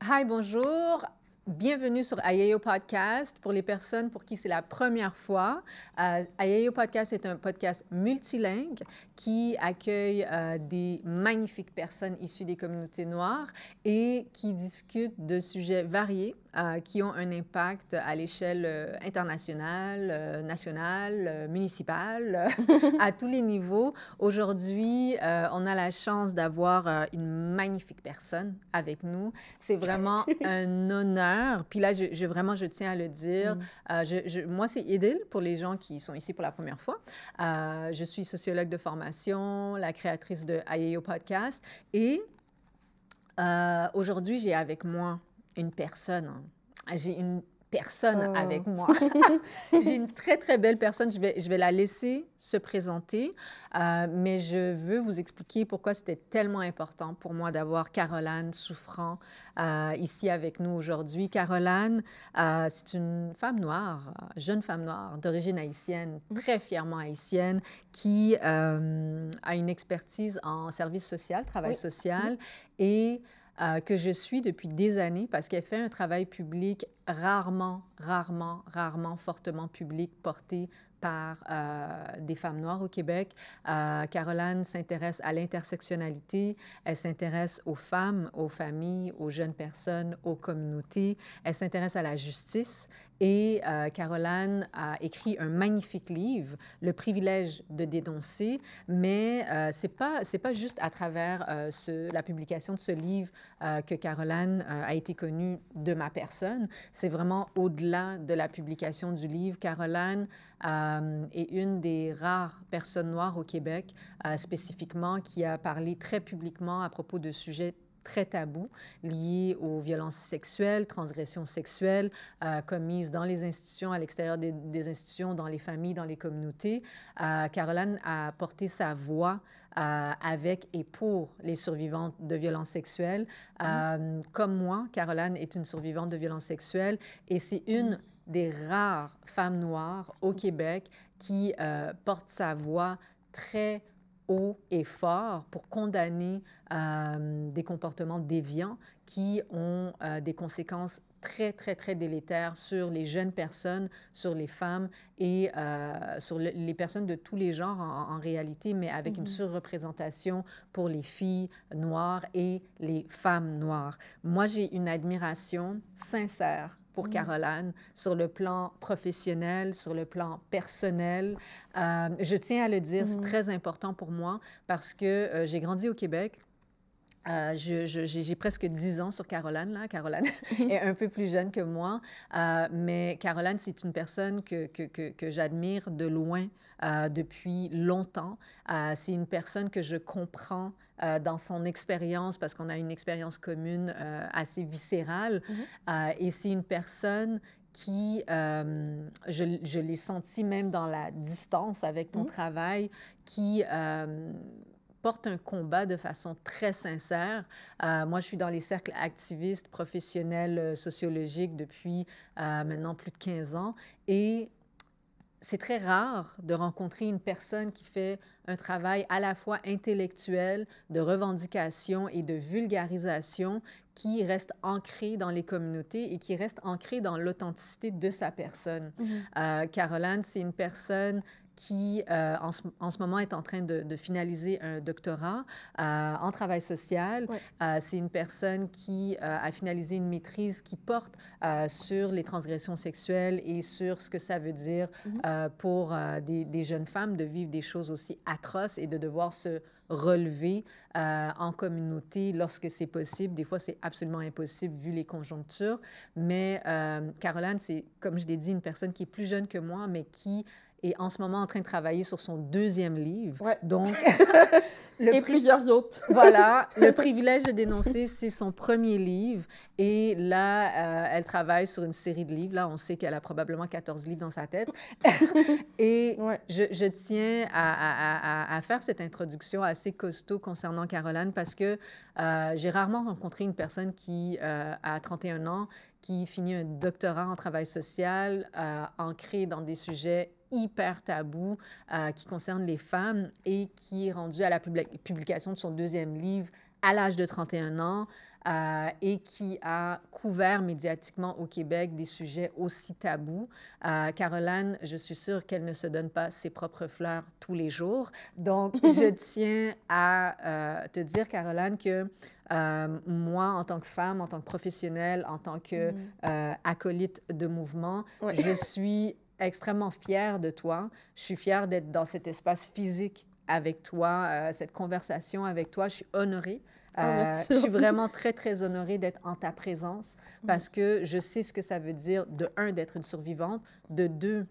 Hi, bonjour. Bienvenue sur Ayayo Podcast. Pour les personnes pour qui c'est la première fois, Ayayo Podcast est un podcast multilingue qui accueille des magnifiques personnes issues des communautés noires et qui discutent de sujets variés qui ont un impact à l'échelle internationale, nationale, municipale, à tous les niveaux. Aujourd'hui, on a la chance d'avoir une magnifique personne avec nous. C'est vraiment un honneur. Puis là, je tiens à le dire. Moi, c'est Idil pour les gens qui sont ici pour la première fois. Je suis sociologue de formation, la créatrice de Ayayo Podcast. Et aujourd'hui, j'ai avec moi une personne. J'ai une personne avec moi. J'ai une très, très belle personne. Je vais la laisser se présenter, mais je veux vous expliquer pourquoi c'était tellement important pour moi d'avoir Caroline Souffrant ici avec nous aujourd'hui. Caroline, c'est une femme noire, jeune femme noire d'origine haïtienne, très fièrement haïtienne, qui a une expertise en service social, travail social, et que je suis depuis des années parce qu'elle fait un travail public rarement fortement public porté par des femmes noires au Québec. Caroline s'intéresse à l'intersectionnalité, elle s'intéresse aux femmes, aux familles, aux jeunes personnes, aux communautés, elle s'intéresse à la justice et Caroline a écrit un magnifique livre, Le privilège de dénoncer, mais c'est pas juste à travers la publication de ce livre que Caroline a été connue de ma personne, c'est vraiment au-delà de la publication du livre. Caroline est une des rares personnes noires au Québec, spécifiquement, qui a parlé très publiquement à propos de sujets très tabous liés aux violences sexuelles, transgressions sexuelles commises dans les institutions, à l'extérieur des institutions, dans les familles, dans les communautés. Caroline a porté sa voix avec et pour les survivantes de violences sexuelles. Comme moi, Caroline est une survivante de violences sexuelles et c'est une des rares femmes noires au Québec qui porte sa voix très haut et fort pour condamner des comportements déviants qui ont des conséquences très délétères sur les jeunes personnes, sur les femmes et sur les personnes de tous les genres en réalité, mais avec une surreprésentation pour les filles noires et les femmes noires. Moi, j'ai une admiration sincère pour Caroline, sur le plan professionnel, sur le plan personnel. Je tiens à le dire, c'est très important pour moi parce que j'ai grandi au Québec. J'ai presque 10 ans sur Caroline, là. Caroline est un peu plus jeune que moi, mais Caroline, c'est une personne que j'admire de loin depuis longtemps. C'est une personne que je comprends dans son expérience, parce qu'on a une expérience commune assez viscérale, et c'est une personne qui, je l'ai senti même dans la distance avec ton travail, qui porte un combat de façon très sincère. Moi, je suis dans les cercles activistes, professionnels, sociologiques depuis maintenant plus de 15 ans et c'est très rare de rencontrer une personne qui fait un travail à la fois intellectuel, de revendication et de vulgarisation qui reste ancré dans les communautés et qui reste ancré dans l'authenticité de sa personne. Caroline, c'est une personne qui, en ce moment, est en train de finaliser un doctorat en travail social. C'est une personne qui a finalisé une maîtrise qui porte sur les transgressions sexuelles et sur ce que ça veut dire pour des jeunes femmes de vivre des choses aussi atroces et de devoir se relever en communauté lorsque c'est possible. Des fois, c'est absolument impossible vu les conjonctures. Mais Caroline, c'est, comme je l'ai dit, une personne qui est plus jeune que moi, mais qui est en ce moment en train de travailler sur son deuxième livre. Donc, plusieurs autres. Voilà, Le privilège de dénoncer, c'est son premier livre. Et là, elle travaille sur une série de livres. Là, on sait qu'elle a probablement 14 livres dans sa tête. Et je tiens à faire cette introduction assez costaud concernant Caroline parce que j'ai rarement rencontré une personne qui a 31 ans, qui finit un doctorat en travail social, ancré dans des sujets hyper tabou qui concerne les femmes et qui est rendu à la publication de son deuxième livre à l'âge de 31 ans et qui a couvert médiatiquement au Québec des sujets aussi tabous. Caroline, je suis sûre qu'elle ne se donne pas ses propres fleurs tous les jours. Donc, je tiens à te dire, Caroline, que moi, en tant que femme, en tant que professionnelle, en tant qu'acolyte de mouvement, je suis extrêmement fière de toi. Je suis fière d'être dans cet espace physique avec toi, cette conversation avec toi. Je suis honorée. Je suis vraiment très, très honorée d'être en ta présence parce que je sais ce que ça veut dire, de un, d'être une survivante, de deux,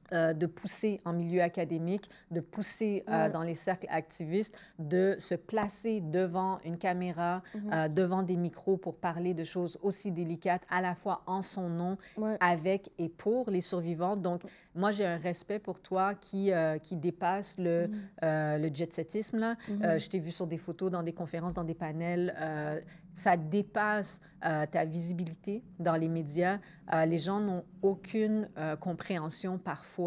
de pousser en milieu académique, de pousser dans les cercles activistes, de se placer devant une caméra, devant des micros pour parler de choses aussi délicates, à la fois en son nom, avec et pour les survivantes. Donc, moi, j'ai un respect pour toi qui dépasse le jet-settisme, là. Je t'ai vu sur des photos, dans des conférences, dans des panels. Ça dépasse ta visibilité dans les médias. Les gens n'ont aucune compréhension parfois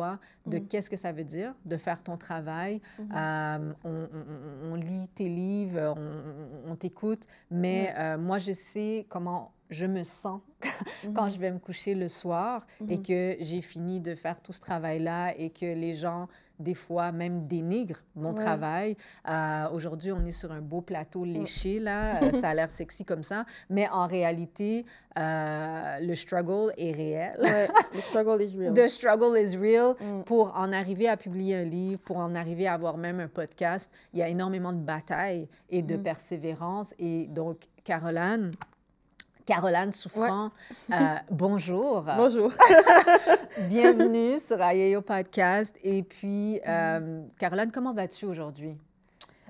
de qu'est-ce que ça veut dire de faire ton travail. On lit tes livres, on t'écoute, mais moi, je sais comment je me sens quand je vais me coucher le soir et que j'ai fini de faire tout ce travail-là et que les gens, des fois, même dénigrent mon travail. Aujourd'hui, on est sur un beau plateau léché, là. Ça a l'air sexy comme ça. Mais en réalité, le struggle est réel. The struggle is real. The struggle is real. Pour en arriver à publier un livre, pour en arriver à avoir même un podcast, il y a énormément de batailles et de persévérance. Et donc, Caroline Souffrant, bonjour. Bonjour. Bienvenue sur Ayeyo Podcast. Et puis, Caroline, comment vas-tu aujourd'hui?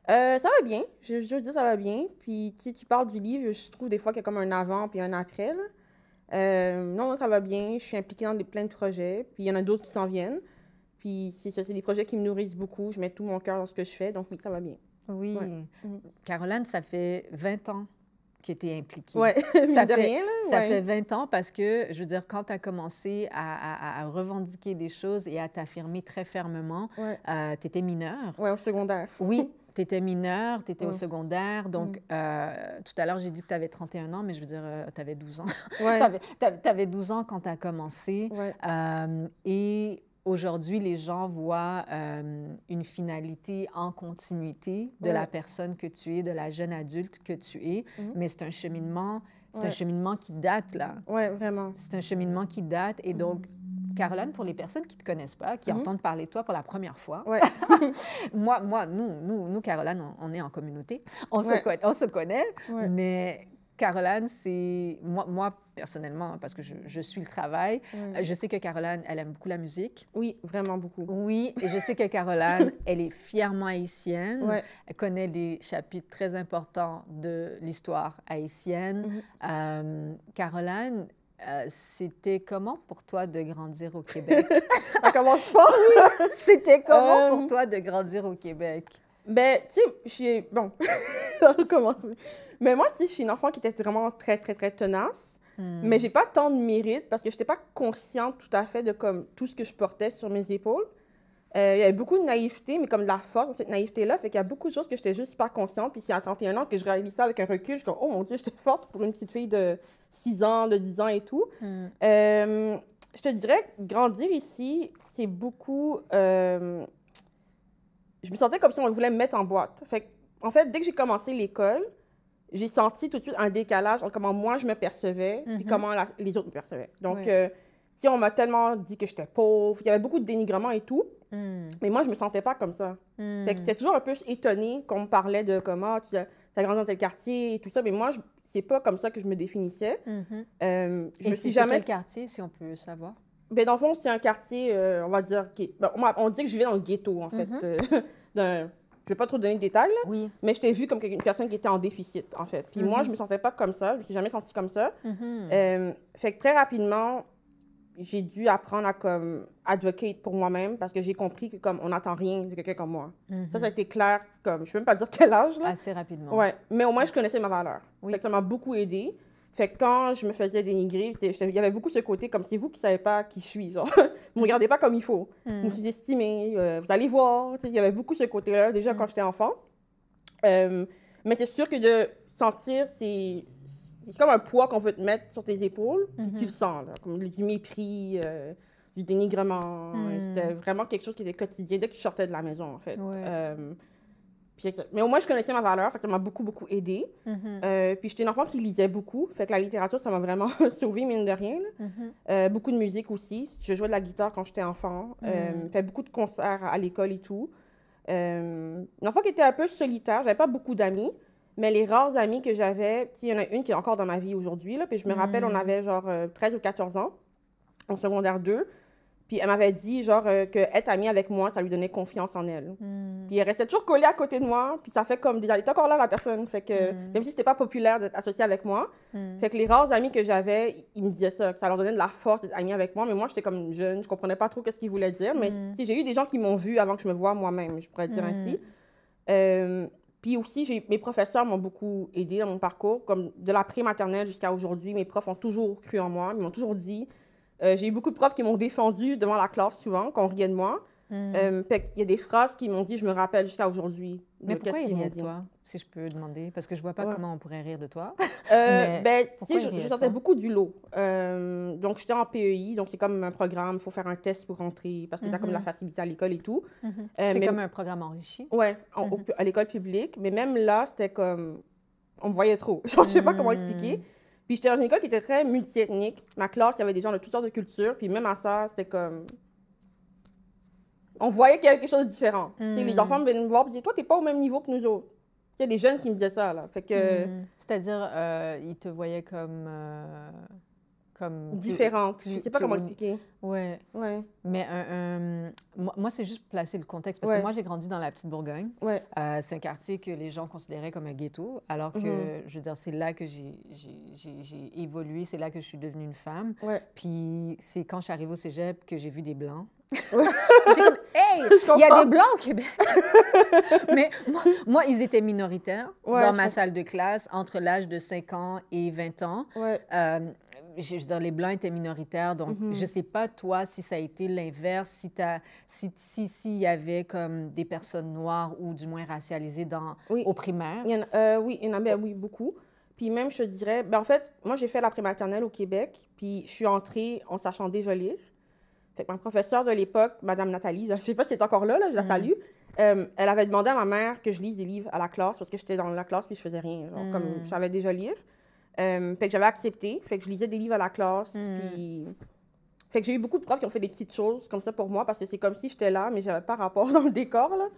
Ça va bien. Je veux dire, ça va bien. Puis, tu parles du livre, je trouve des fois qu'il y a comme un avant puis un après. Non, ça va bien. Je suis impliquée dans plein de projets. Puis, il y en a d'autres qui s'en viennent. Puis, c'est des projets qui me nourrissent beaucoup. Je mets tout mon cœur dans ce que je fais. Donc, oui, ça va bien. Oui. Caroline, ça fait 20 ans que tu es impliquée. Oui, ça fait 20 ans parce que, je veux dire, quand tu as commencé à revendiquer des choses et à t'affirmer très fermement, tu étais mineure. Oui, au secondaire. Oui, tu étais mineure, tu étais au secondaire. Donc, tout à l'heure, j'ai dit que tu avais 31 ans, mais je veux dire, tu avais 12 ans. Tu avais 12 ans quand tu as commencé. Et aujourd'hui, les gens voient une finalité en continuité de la personne que tu es, de la jeune adulte que tu es, mais c'est un cheminement, un cheminement qui date, là. Oui, vraiment. C'est un cheminement qui date. Et donc, Caroline, pour les personnes qui ne te connaissent pas, qui entendent parler de toi pour la première fois, nous, Caroline, on est en communauté, on se connaît, mais Caroline, c'est... Moi, personnellement, parce que je suis le travail, je sais que Caroline, elle aime beaucoup la musique. Oui, vraiment beaucoup. Oui, et je sais que Caroline, elle est fièrement haïtienne. Elle connaît des chapitres très importants de l'histoire haïtienne. Caroline, c'était comment pour toi de grandir au Québec? Ça commence fort! C'était comment pour toi de grandir au Québec? Ben, tu sais, je suis... Bon, ça recommence. Mais moi, tu sais, je suis une enfant qui était vraiment très, très, très tenace. Mais j'ai pas tant de mérite parce que je n'étais pas consciente tout à fait de comme, tout ce que je portais sur mes épaules. Il y avait beaucoup de naïveté, mais comme de la force dans cette naïveté-là. Fait qu'il y a beaucoup de choses que je n'étais juste pas consciente. Puis c'est à 31 ans que je réalise ça avec un recul. Je suis comme, oh mon Dieu, j'étais forte pour une petite fille de 6 ans, de 10 ans et tout. Je te dirais que grandir ici, c'est beaucoup... je me sentais comme si on voulait me mettre en boîte. En fait, dès que j'ai commencé l'école, j'ai senti tout de suite un décalage entre comment moi je me percevais et comment les autres me percevaient. Donc, si on m'a tellement dit que j'étais pauvre, il y avait beaucoup de dénigrement et tout, mais moi, je me sentais pas comme ça. Fait que j'étais toujours un peu étonnée qu'on me parlait de comment tu as grandi dans tel quartier et tout ça, mais moi, c'est pas comme ça que je me définissais. Je me suis jamais... quel quartier, si on peut savoir? Ben, dans le fond, c'est un quartier, on va dire... on dit que je vivais dans le ghetto, en fait. Je ne vais pas trop donner de détails, là, mais je t'ai vue comme une personne qui était en déficit, en fait. Puis moi, je ne me sentais pas comme ça. Je ne me suis jamais sentie comme ça. Fait que très rapidement, j'ai dû apprendre à comme advocate pour moi-même parce que j'ai compris que comme on n'attend rien de quelqu'un comme moi. Ça a été clair, comme je ne peux même pas dire quel âge. Là. Assez rapidement. Ouais, mais au moins, je connaissais ma valeur. Fait que ça m'a beaucoup aidée. Fait que quand je me faisais dénigrer, il y avait beaucoup ce côté comme c'est vous qui savez pas qui je suis, genre. Vous me regardez pas comme il faut. Vous me sous-estimez, vous allez voir. Tu sais, il y avait beaucoup ce côté-là déjà quand j'étais enfant. Mais c'est sûr que de sentir, c'est comme un poids qu'on veut te mettre sur tes épaules, puis tu le sens, là, comme du mépris, du dénigrement. C'était vraiment quelque chose qui était quotidien dès que je sortais de la maison, en fait. Ouais. Mais au moins, je connaissais ma valeur, fait que ça m'a beaucoup, beaucoup aidée. Puis j'étais une enfant qui lisait beaucoup, fait que la littérature, ça m'a vraiment sauvée, mine de rien. Beaucoup de musique aussi. Je jouais de la guitare quand j'étais enfant. Fait beaucoup de concerts à l'école et tout. Une enfant qui était un peu solitaire, j'avais pas beaucoup d'amis, mais les rares amis que j'avais, il y en a une qui est encore dans ma vie aujourd'hui, là, puis je me rappelle, on avait genre 13 ou 14 ans, en secondaire 2, puis elle m'avait dit genre que être amie avec moi, ça lui donnait confiance en elle. Puis elle restait toujours collée à côté de moi, puis ça fait comme déjà, elle était encore là la personne, fait que même si c'était pas populaire d'être associée avec moi, fait que les rares amis que j'avais, ils me disaient ça, que ça leur donnait de la force d'être amie avec moi, mais moi j'étais comme une jeune, je comprenais pas trop qu'est-ce qu'ils voulaient dire, mais j'ai eu des gens qui m'ont vue avant que je me voie moi-même, je pourrais dire ainsi. Puis aussi, mes professeurs m'ont beaucoup aidée dans mon parcours, comme de la pré-maternelle jusqu'à aujourd'hui, mes profs ont toujours cru en moi, ils m'ont toujours dit. J'ai eu beaucoup de profs qui m'ont défendue devant la classe souvent, qu'on riait de moi. Il y a des phrases qui m'ont dit, je me rappelle jusqu'à aujourd'hui. Mais pourquoi ils riaient de toi, si je peux demander? Parce que je vois pas comment on pourrait rire de toi. Je sortais beaucoup du lot. Donc, j'étais en PEI, donc c'est comme un programme, il faut faire un test pour rentrer, parce que tu as comme la facilité à l'école et tout. C'est comme un programme enrichi? Oui, à l'école publique. Mais même là, c'était comme... On me voyait trop. Je sais pas comment expliquer. Puis j'étais dans une école qui était très multiethnique. Ma classe, il y avait des gens de toutes sortes de cultures. Puis même à ça, c'était comme... On voyait qu'il y avait quelque chose de différent. Tu sais, les enfants venaient me voir et disaient « Toi, t'es pas au même niveau que nous autres. » Il y a des jeunes qui me disaient ça, là. Fait que... C'est-à-dire, ils te voyaient comme différente. Je sais pas comment expliquer. Ouais. Mais moi, c'est juste placer le contexte. Parce que moi, j'ai grandi dans la petite Bourgogne. C'est un quartier que les gens considéraient comme un ghetto. Alors que, je veux dire, c'est là que j'ai évolué. C'est là que je suis devenue une femme. Puis c'est quand je suis arrivée au cégep que j'ai vu des Blancs. J'ai comme, hey, il y a des Blancs au Québec. Mais moi, ils étaient minoritaires dans ma salle de classe entre l'âge de 5 ans et 20 ans. Je veux dire, les Blancs étaient minoritaires, donc je ne sais pas, toi, si ça a été l'inverse, s'il y avait comme des personnes noires ou du moins racialisées au primaire. Oui, il y en avait beaucoup. Puis même, je te dirais, en fait, moi, j'ai fait la prématernelle au Québec, puis je suis entrée en sachant déjà lire. Fait que ma professeure de l'époque, Madame Nathalie, je ne sais pas si elle est encore là, je la salue, elle avait demandé à ma mère que je lise des livres à la classe, parce que j'étais dans la classe puis je faisais rien, genre, comme je savais déjà lire. Fait que j'avais accepté, fait que je lisais des livres à la classe, puis... Fait que j'ai eu beaucoup de profs qui ont fait des petites choses comme ça pour moi, parce que c'est comme si j'étais là, mais j'avais pas rapport dans le décor, là.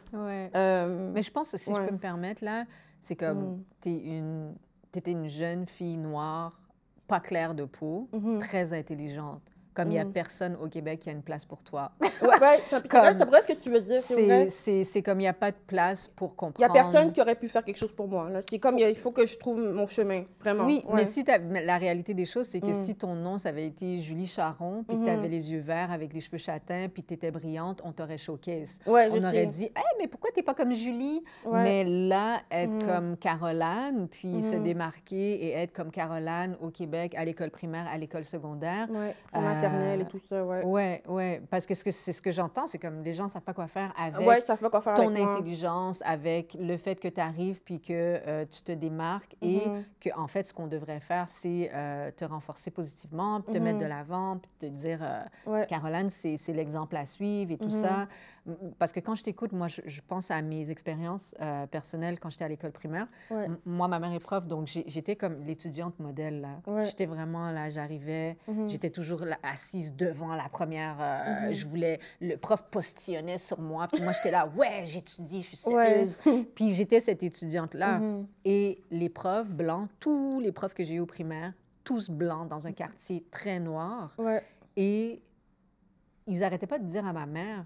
Mais je pense que si je peux me permettre, là, c'est comme t'étais une jeune fille noire, pas claire de peau, très intelligente. Comme il n'y a personne au Québec qui a une place pour toi. C'est vrai ce que tu veux dire, c'est comme il n'y a pas de place pour comprendre. Il n'y a personne qui aurait pu faire quelque chose pour moi. C'est comme il faut que je trouve mon chemin, vraiment. Oui, mais la réalité des choses, c'est que si ton nom, ça avait été Julie Charon, puis que tu avais les yeux verts avec les cheveux châtains, puis que tu étais brillante, on t'aurait showcase. On aurait dit, hey, mais pourquoi tu n'es pas comme Julie? Mais là, être comme Caroline, puis se démarquer et être comme Caroline au Québec, à l'école primaire, à l'école secondaire. Maternelle et tout ça, parce que c'est ce que j'entends, c'est comme les gens ne savent pas quoi faire avec ton intelligence, avec le fait que tu arrives puis que tu te démarques et que, en fait, ce qu'on devrait faire, c'est te renforcer positivement, te mettre de l'avant, puis te dire, Caroline, c'est l'exemple à suivre et tout ça. Parce que quand je t'écoute, moi, je pense à mes expériences personnelles quand j'étais à l'école primaire. Moi, ma mère est prof, donc j'étais comme l'étudiante modèle, là. J'étais vraiment là, j'arrivais, j'étais toujours là, assise devant la première. Le prof postillonnait sur moi, puis moi, j'étais là, j'étudie, je suis sérieuse. Puis j'étais cette étudiante-là. Et les profs blancs, tous les profs que j'ai eu au primaire, tous blancs dans un quartier très noir. Et ils n'arrêtaient pas de dire à ma mère,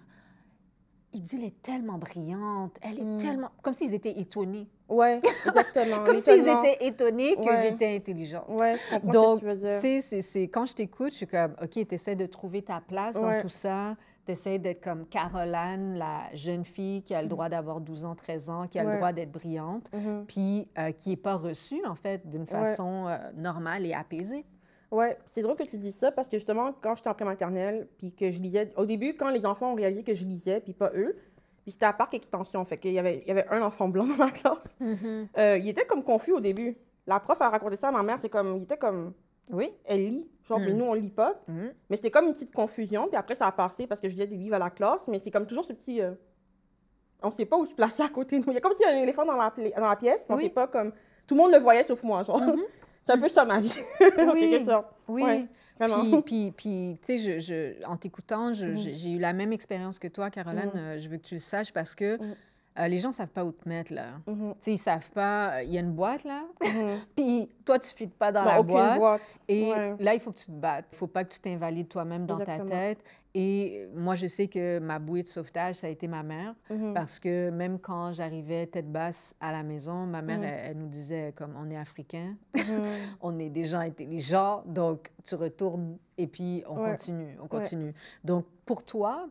il dit, elle est tellement brillante, elle est tellement... Comme s'ils étaient étonnés. Exactement. Comme s'ils étaient étonnés que j'étais intelligente. Je comprends donc, ce que tu veux dire. Quand je t'écoute, je suis comme, OK, tu essaies de trouver ta place dans tout ça, Tu essaies d'être comme Caroline, la jeune fille qui a le droit d'avoir 12 ans, 13 ans, qui a le droit d'être brillante, puis qui n'est pas reçue, en fait, d'une façon normale et apaisée. Ouais, c'est drôle que tu dis ça parce que justement, quand j'étais en prématernelle, puis que je lisais, au début, quand les enfants ont réalisé que je lisais, puis pas eux, puis c'était à Parc Extension, fait qu'il y avait un enfant blanc dans la classe. Il était comme confus au début. La prof a raconté ça à ma mère, il était comme, Oui. elle lit, genre, mais nous, on lit pas. Mais c'était comme une petite confusion, puis après, ça a passé parce que je lisais des livres à la classe, mais c'est comme toujours ce petit... on sait pas où se placer à côté de nous. Il y a comme s'il y a un éléphant dans la pièce, mais on sait pas comme... Tout le monde le voyait sauf moi, genre. C'est un peu ça, ma vie, en quelque sorte. Oui, ouais, vraiment. Puis tu sais, en t'écoutant, j'ai eu la même expérience que toi, Caroline. Je veux que tu le saches parce que les gens ne savent pas où te mettre, là. Tu sais, ils savent pas... Il y a une boîte, là, puis toi, tu ne fites pas dans la boîte. Et là, il faut que tu te battes. Il ne faut pas que tu t'invalides toi-même dans ta tête. Et moi, je sais que ma bouée de sauvetage, ça a été ma mère. Parce que même quand j'arrivais tête basse à la maison, ma mère, elle nous disait, comme, on est Africains, on est des gens intelligents, donc tu retournes et puis on continue. Donc, pour toi,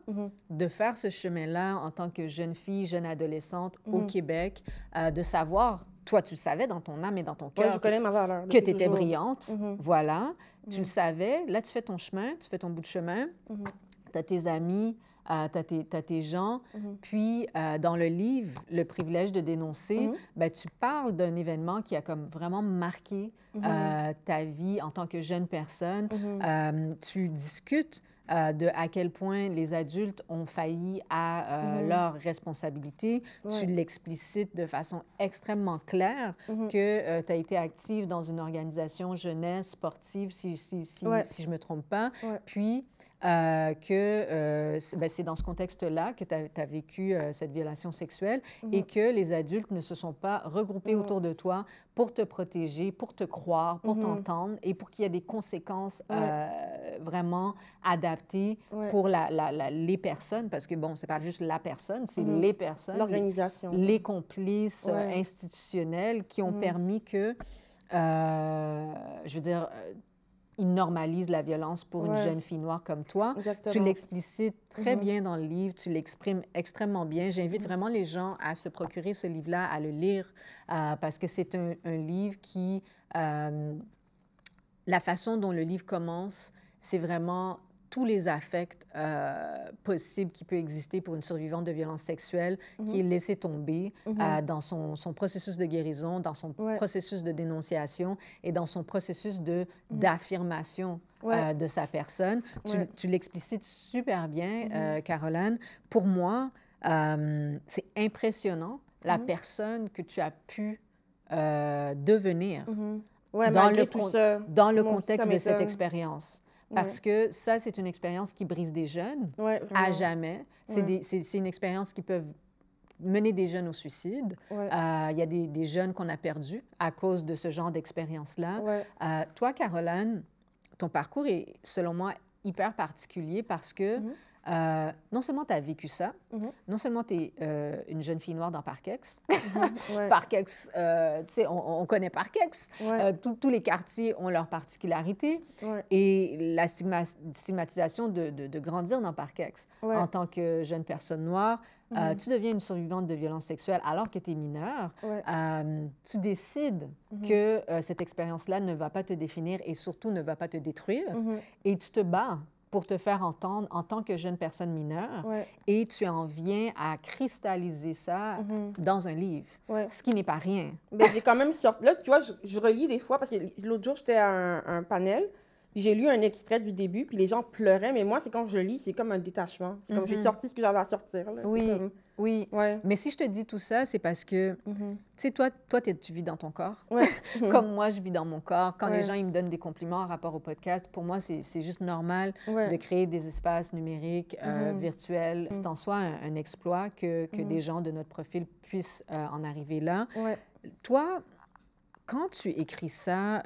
de faire ce chemin-là en tant que jeune fille, jeune adolescente au Québec, de savoir, toi, tu savais dans ton âme et dans ton cœur je connais ma valeur, que tu étais brillante, voilà, tu le savais, là, tu fais ton chemin, tu fais ton bout de chemin, tu as tes amis, tu as tes gens, puis dans le livre, Le privilège de dénoncer, ben, tu parles d'un événement qui a comme vraiment marqué ta vie en tant que jeune personne. Tu discutes de à quel point les adultes ont failli à leurs responsabilités. Tu l'explicites de façon extrêmement claire que tu as été active dans une organisation jeunesse sportive, si je ne me trompe pas. Puis, c'est dans ce contexte-là que tu as vécu cette violation sexuelle et que les adultes ne se sont pas regroupés autour de toi pour te protéger, pour te croire, pour t'entendre et pour qu'il y ait des conséquences vraiment adaptées pour les personnes, parce que, bon, c'est pas juste la personne, c'est les personnes, l'organisation, les complices institutionnels qui ont permis que, je veux dire, ils normalisent la violence pour une jeune fille noire comme toi. Exactement. Tu l'explicites très bien dans le livre, tu l'exprimes extrêmement bien. J'invite vraiment les gens à se procurer ce livre-là, à le lire, parce que c'est un livre qui... la façon dont le livre commence, c'est vraiment tous les affects possibles qui peuvent exister pour une survivante de violences sexuelles qui est laissée tomber dans son processus de guérison, dans son processus de dénonciation et dans son processus d'affirmation de sa personne. Tu l'explicites super bien, Caroline. Pour moi, c'est impressionnant la personne que tu as pu devenir dans le contexte de cette expérience. Parce que ça, c'est une expérience qui brise des jeunes à jamais. C'est une expérience qui peut mener des jeunes au suicide. Il y a des jeunes qu'on a perdus à cause de ce genre d'expérience-là. Toi, Caroline, ton parcours est, selon moi, hyper particulier parce que non seulement tu as vécu ça, non seulement tu es une jeune fille noire dans Parkex. Parkex, tu sais, on connaît Parkex. Tous les quartiers ont leurs particularités. Et la stigmatisation de grandir dans Parkex en tant que jeune personne noire, tu deviens une survivante de violences sexuelles alors que tu es mineure. Tu décides que cette expérience-là ne va pas te définir et surtout ne va pas te détruire. Et tu te bats pour te faire entendre en tant que jeune personne mineure, et tu en viens à cristalliser ça dans un livre, ce qui n'est pas rien. Mais j'ai quand même sorti... Là, tu vois, je relis des fois, parce que l'autre jour, j'étais à un panel, puis j'ai lu un extrait du début, puis les gens pleuraient, mais moi, c'est quand je lis, c'est comme un détachement. C'est comme j'ai sorti ce que j'avais à sortir. Là. Comme... Oui, mais si je te dis tout ça, c'est parce que, tu sais, toi tu vis dans ton corps, comme moi, je vis dans mon corps. Quand les gens ils me donnent des compliments en rapport au podcast, pour moi, c'est juste normal de créer des espaces numériques, virtuels. C'est en soi un exploit que des gens de notre profil puissent en arriver là. Toi, quand tu écris ça,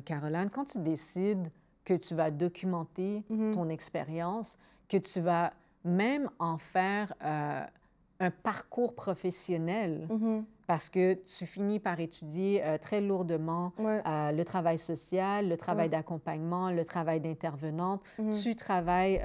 Caroline, quand tu décides que tu vas documenter ton expérience, que tu vas même en faire... un parcours professionnel, parce que tu finis par étudier très lourdement le travail social, le travail d'accompagnement, le travail d'intervenante. Tu travailles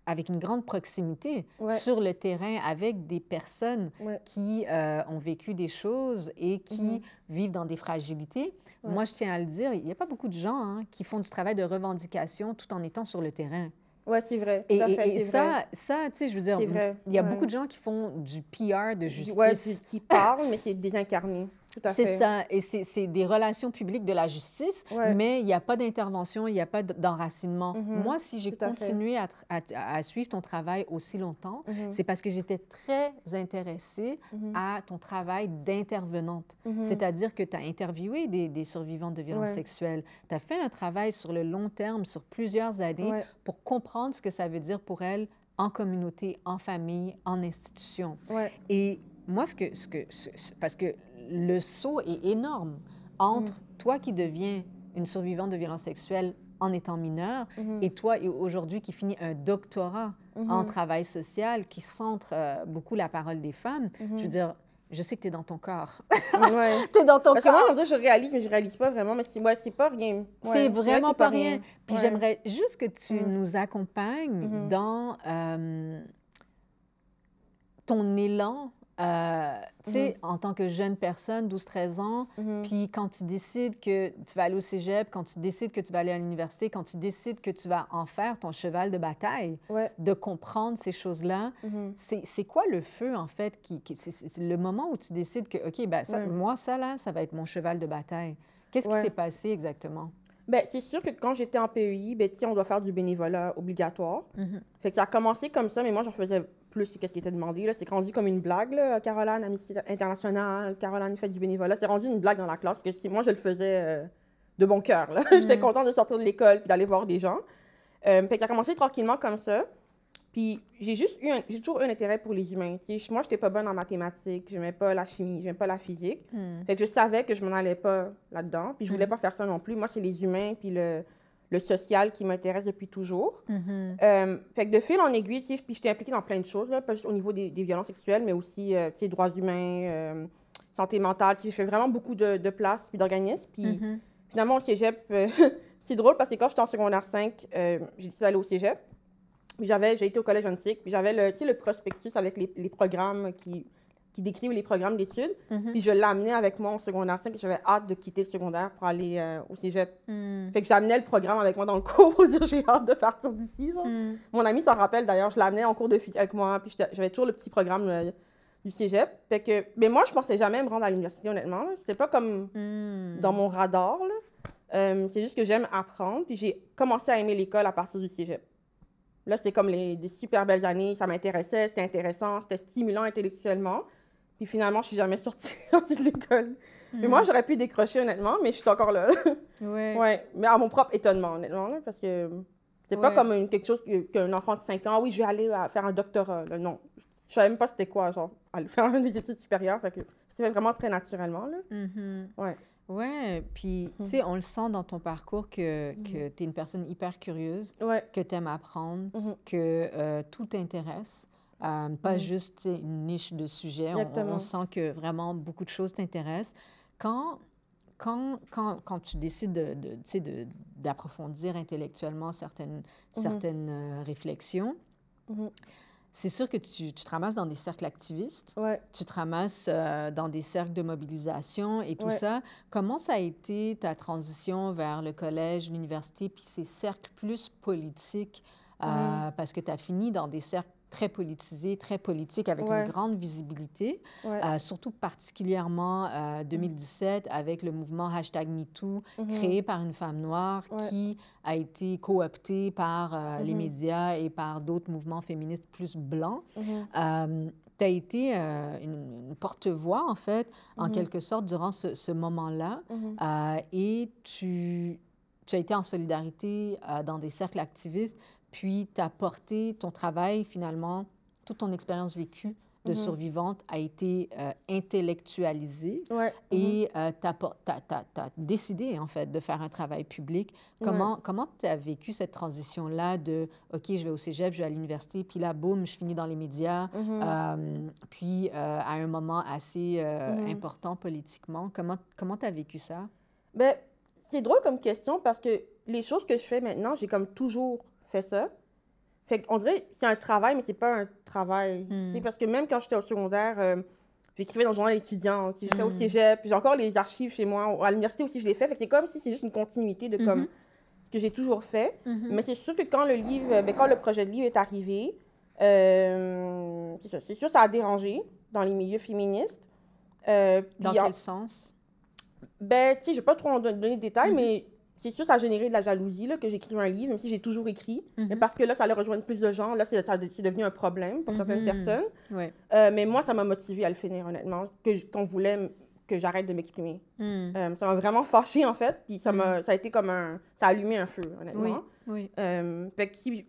avec une grande proximité Ouais. sur le terrain avec des personnes Ouais. qui ont vécu des choses et qui vivent dans des fragilités. Ouais. Moi, je tiens à le dire, il n'y a pas beaucoup de gens hein, qui font du travail de revendication tout en étant sur le terrain. Ouais, c'est vrai, tout à fait, Et c'est vrai. ça, tu sais, je veux dire, C'est vrai, il y a ouais. beaucoup de gens qui font du PR de Ouais, justice. qui parlent, mais c'est désincarné, tout à C'est fait. ça, et c'est des relations publiques de la justice, Ouais. mais il n'y a pas d'intervention, il n'y a pas d'enracinement. Mhm. Moi, si j'ai Tout à fait. continué à suivre ton travail aussi longtemps, c'est parce que j'étais très intéressée à ton travail d'intervenante. C'est-à-dire que tu as interviewé des survivantes de violences Ouais. sexuelles. Tu as fait un travail sur le long terme, sur plusieurs années, Ouais. pour comprendre ce que ça veut dire pour elles en communauté, en famille, en institution. Ouais. Et moi, parce que le saut est énorme entre toi qui deviens une survivante de violences sexuelles en étant mineure et toi aujourd'hui qui finis un doctorat en travail social qui centre beaucoup la parole des femmes. Je veux dire, je sais que tu es dans ton corps. Ouais. Tu es dans ton Parce que corps. moi, je réalise, mais je réalise pas vraiment. Mais c'est pas rien. Ouais, C'est vrai vraiment que pas rien. Puis Ouais. j'aimerais juste que tu nous accompagnes dans ton élan, tu sais, en tant que jeune personne, 12-13 ans, puis quand tu décides que tu vas aller au cégep, quand tu décides que tu vas aller à l'université, quand tu décides que tu vas en faire ton cheval de bataille, Ouais. de comprendre ces choses-là, c'est quoi le feu, en fait, c'est le moment où tu décides que, OK, ben ça, moi, ça, là, ça va être mon cheval de bataille. Qu'est-ce qui s'est passé exactement? Ben, c'est sûr que quand j'étais en PEI, ben, on doit faire du bénévolat obligatoire. Fait que ça a commencé comme ça, mais moi, j'en faisais plus que ce qui était demandé. C'était rendu comme une blague, là. Caroline, Amnesty International, Caroline fait du bénévolat. C'était rendu une blague dans la classe, parce que moi, je le faisais de bon cœur, là. J'étais contente de sortir de l'école puis d'aller voir des gens. Fait que ça a commencé tranquillement comme ça. Puis j'ai toujours eu un intérêt pour les humains. Moi, je n'étais pas bonne en mathématiques, je n'aimais pas la chimie, je n'aimais pas la physique. Fait que je savais que je m'en allais pas là-dedans. Puis je voulais pas faire ça non plus. Moi, c'est les humains puis le social qui m'intéresse depuis toujours. Fait que de fil en aiguille, puis j'étais impliquée dans plein de choses, là, pas juste au niveau des violences sexuelles, mais aussi droits humains, santé mentale. Je fais vraiment beaucoup de places puis d'organismes. Puis finalement, au cégep, c'est drôle parce que quand j'étais en secondaire 5, j'ai décidé d'aller au cégep. J'ai été au collège Antique, puis j'avais le prospectus avec les programmes qui décrivent les programmes d'études. Puis je l'amenais avec moi en secondaire 5, puis j'avais hâte de quitter le secondaire pour aller au cégep. Fait que j'amenais le programme avec moi dans le cours pour dire j'ai hâte de partir d'ici. Mon ami s'en rappelle d'ailleurs, je l'amenais en cours de physique avec moi, puis j'avais toujours le petit programme du cégep. Fait que, mais moi, je pensais jamais me rendre à l'université, honnêtement. C'était pas comme dans mon radar, là. C'est juste que j'aime apprendre, puis j'ai commencé à aimer l'école à partir du cégep. Là, c'est comme des super belles années. Ça m'intéressait, c'était intéressant, c'était stimulant intellectuellement. Puis finalement, je suis jamais sortie de l'école. Mais moi, j'aurais pu décrocher, honnêtement, mais je suis encore là. Ouais. Mais à mon propre étonnement, honnêtement, là, parce que c'est pas comme quelque chose qu'un enfant de 5 ans, oui, je vais aller faire un doctorat. Là. Non, je savais même pas c'était quoi, genre, aller faire des études supérieures. Fait que c'est vraiment très naturellement, là. Ouais. Oui, puis, tu sais, on le sent dans ton parcours que tu es une personne hyper curieuse, que tu aimes apprendre, que tout t'intéresse, pas juste une niche de sujets. On sent que vraiment beaucoup de choses t'intéressent. Quand tu décides d'approfondir intellectuellement certaines réflexions, c'est sûr que tu te ramasses dans des cercles activistes, tu te ramasses dans des cercles de mobilisation et tout ça. Comment ça a été ta transition vers le collège, l'université, puis ces cercles plus politiques, parce que tu as fini dans des cercles très politisés, très politiques, avec une grande visibilité, surtout particulièrement 2017 avec le mouvement #MeToo créé par une femme noire qui a été cooptée par les médias et par d'autres mouvements féministes plus blancs. Tu as été une porte-voix, en fait, en quelque sorte, durant ce moment-là. Et tu as été en solidarité dans des cercles activistes, puis tu as porté ton travail, finalement, toute ton expérience vécue de survivante a été intellectualisée et tu as décidé, en fait, de faire un travail public. Comment tu as vécu cette transition-là de « OK, je vais au cégep, je vais à l'université, puis là, boum, je finis dans les médias, puis à un moment assez important politiquement. » Comment tu as vécu ça? Bien, c'est drôle comme question parce que les choses que je fais maintenant, j'ai comme toujours fait ça. Fait qu'on dirait que c'est un travail, mais c'est pas un travail. Tu sais, parce que même quand j'étais au secondaire, j'écrivais dans le journal étudiant, j'ai fait au cégep, puis j'ai encore les archives chez moi. À l'université aussi, je l'ai fait. Fait que c'est comme si c'est juste une continuité de comme que j'ai toujours fait. Mais c'est sûr que quand le livre, quand le projet de livre est arrivé, c'est sûr, ça a dérangé dans les milieux féministes. Dans quel sens? Ben, tu sais, je vais pas trop en donner de détails, mais c'est sûr, ça a généré de la jalousie, là, que j'écrive un livre, même si j'ai toujours écrit. Mais parce que là, ça allait rejoindre plus de gens. Là, c'est devenu un problème pour certaines personnes. Ouais. Mais moi, ça m'a motivée à le finir, honnêtement, qu'on voulait que j'arrête de m'exprimer. Ça m'a vraiment fâchée, en fait, puis ça a été comme ça a allumé un feu, honnêtement. Oui. Fait que si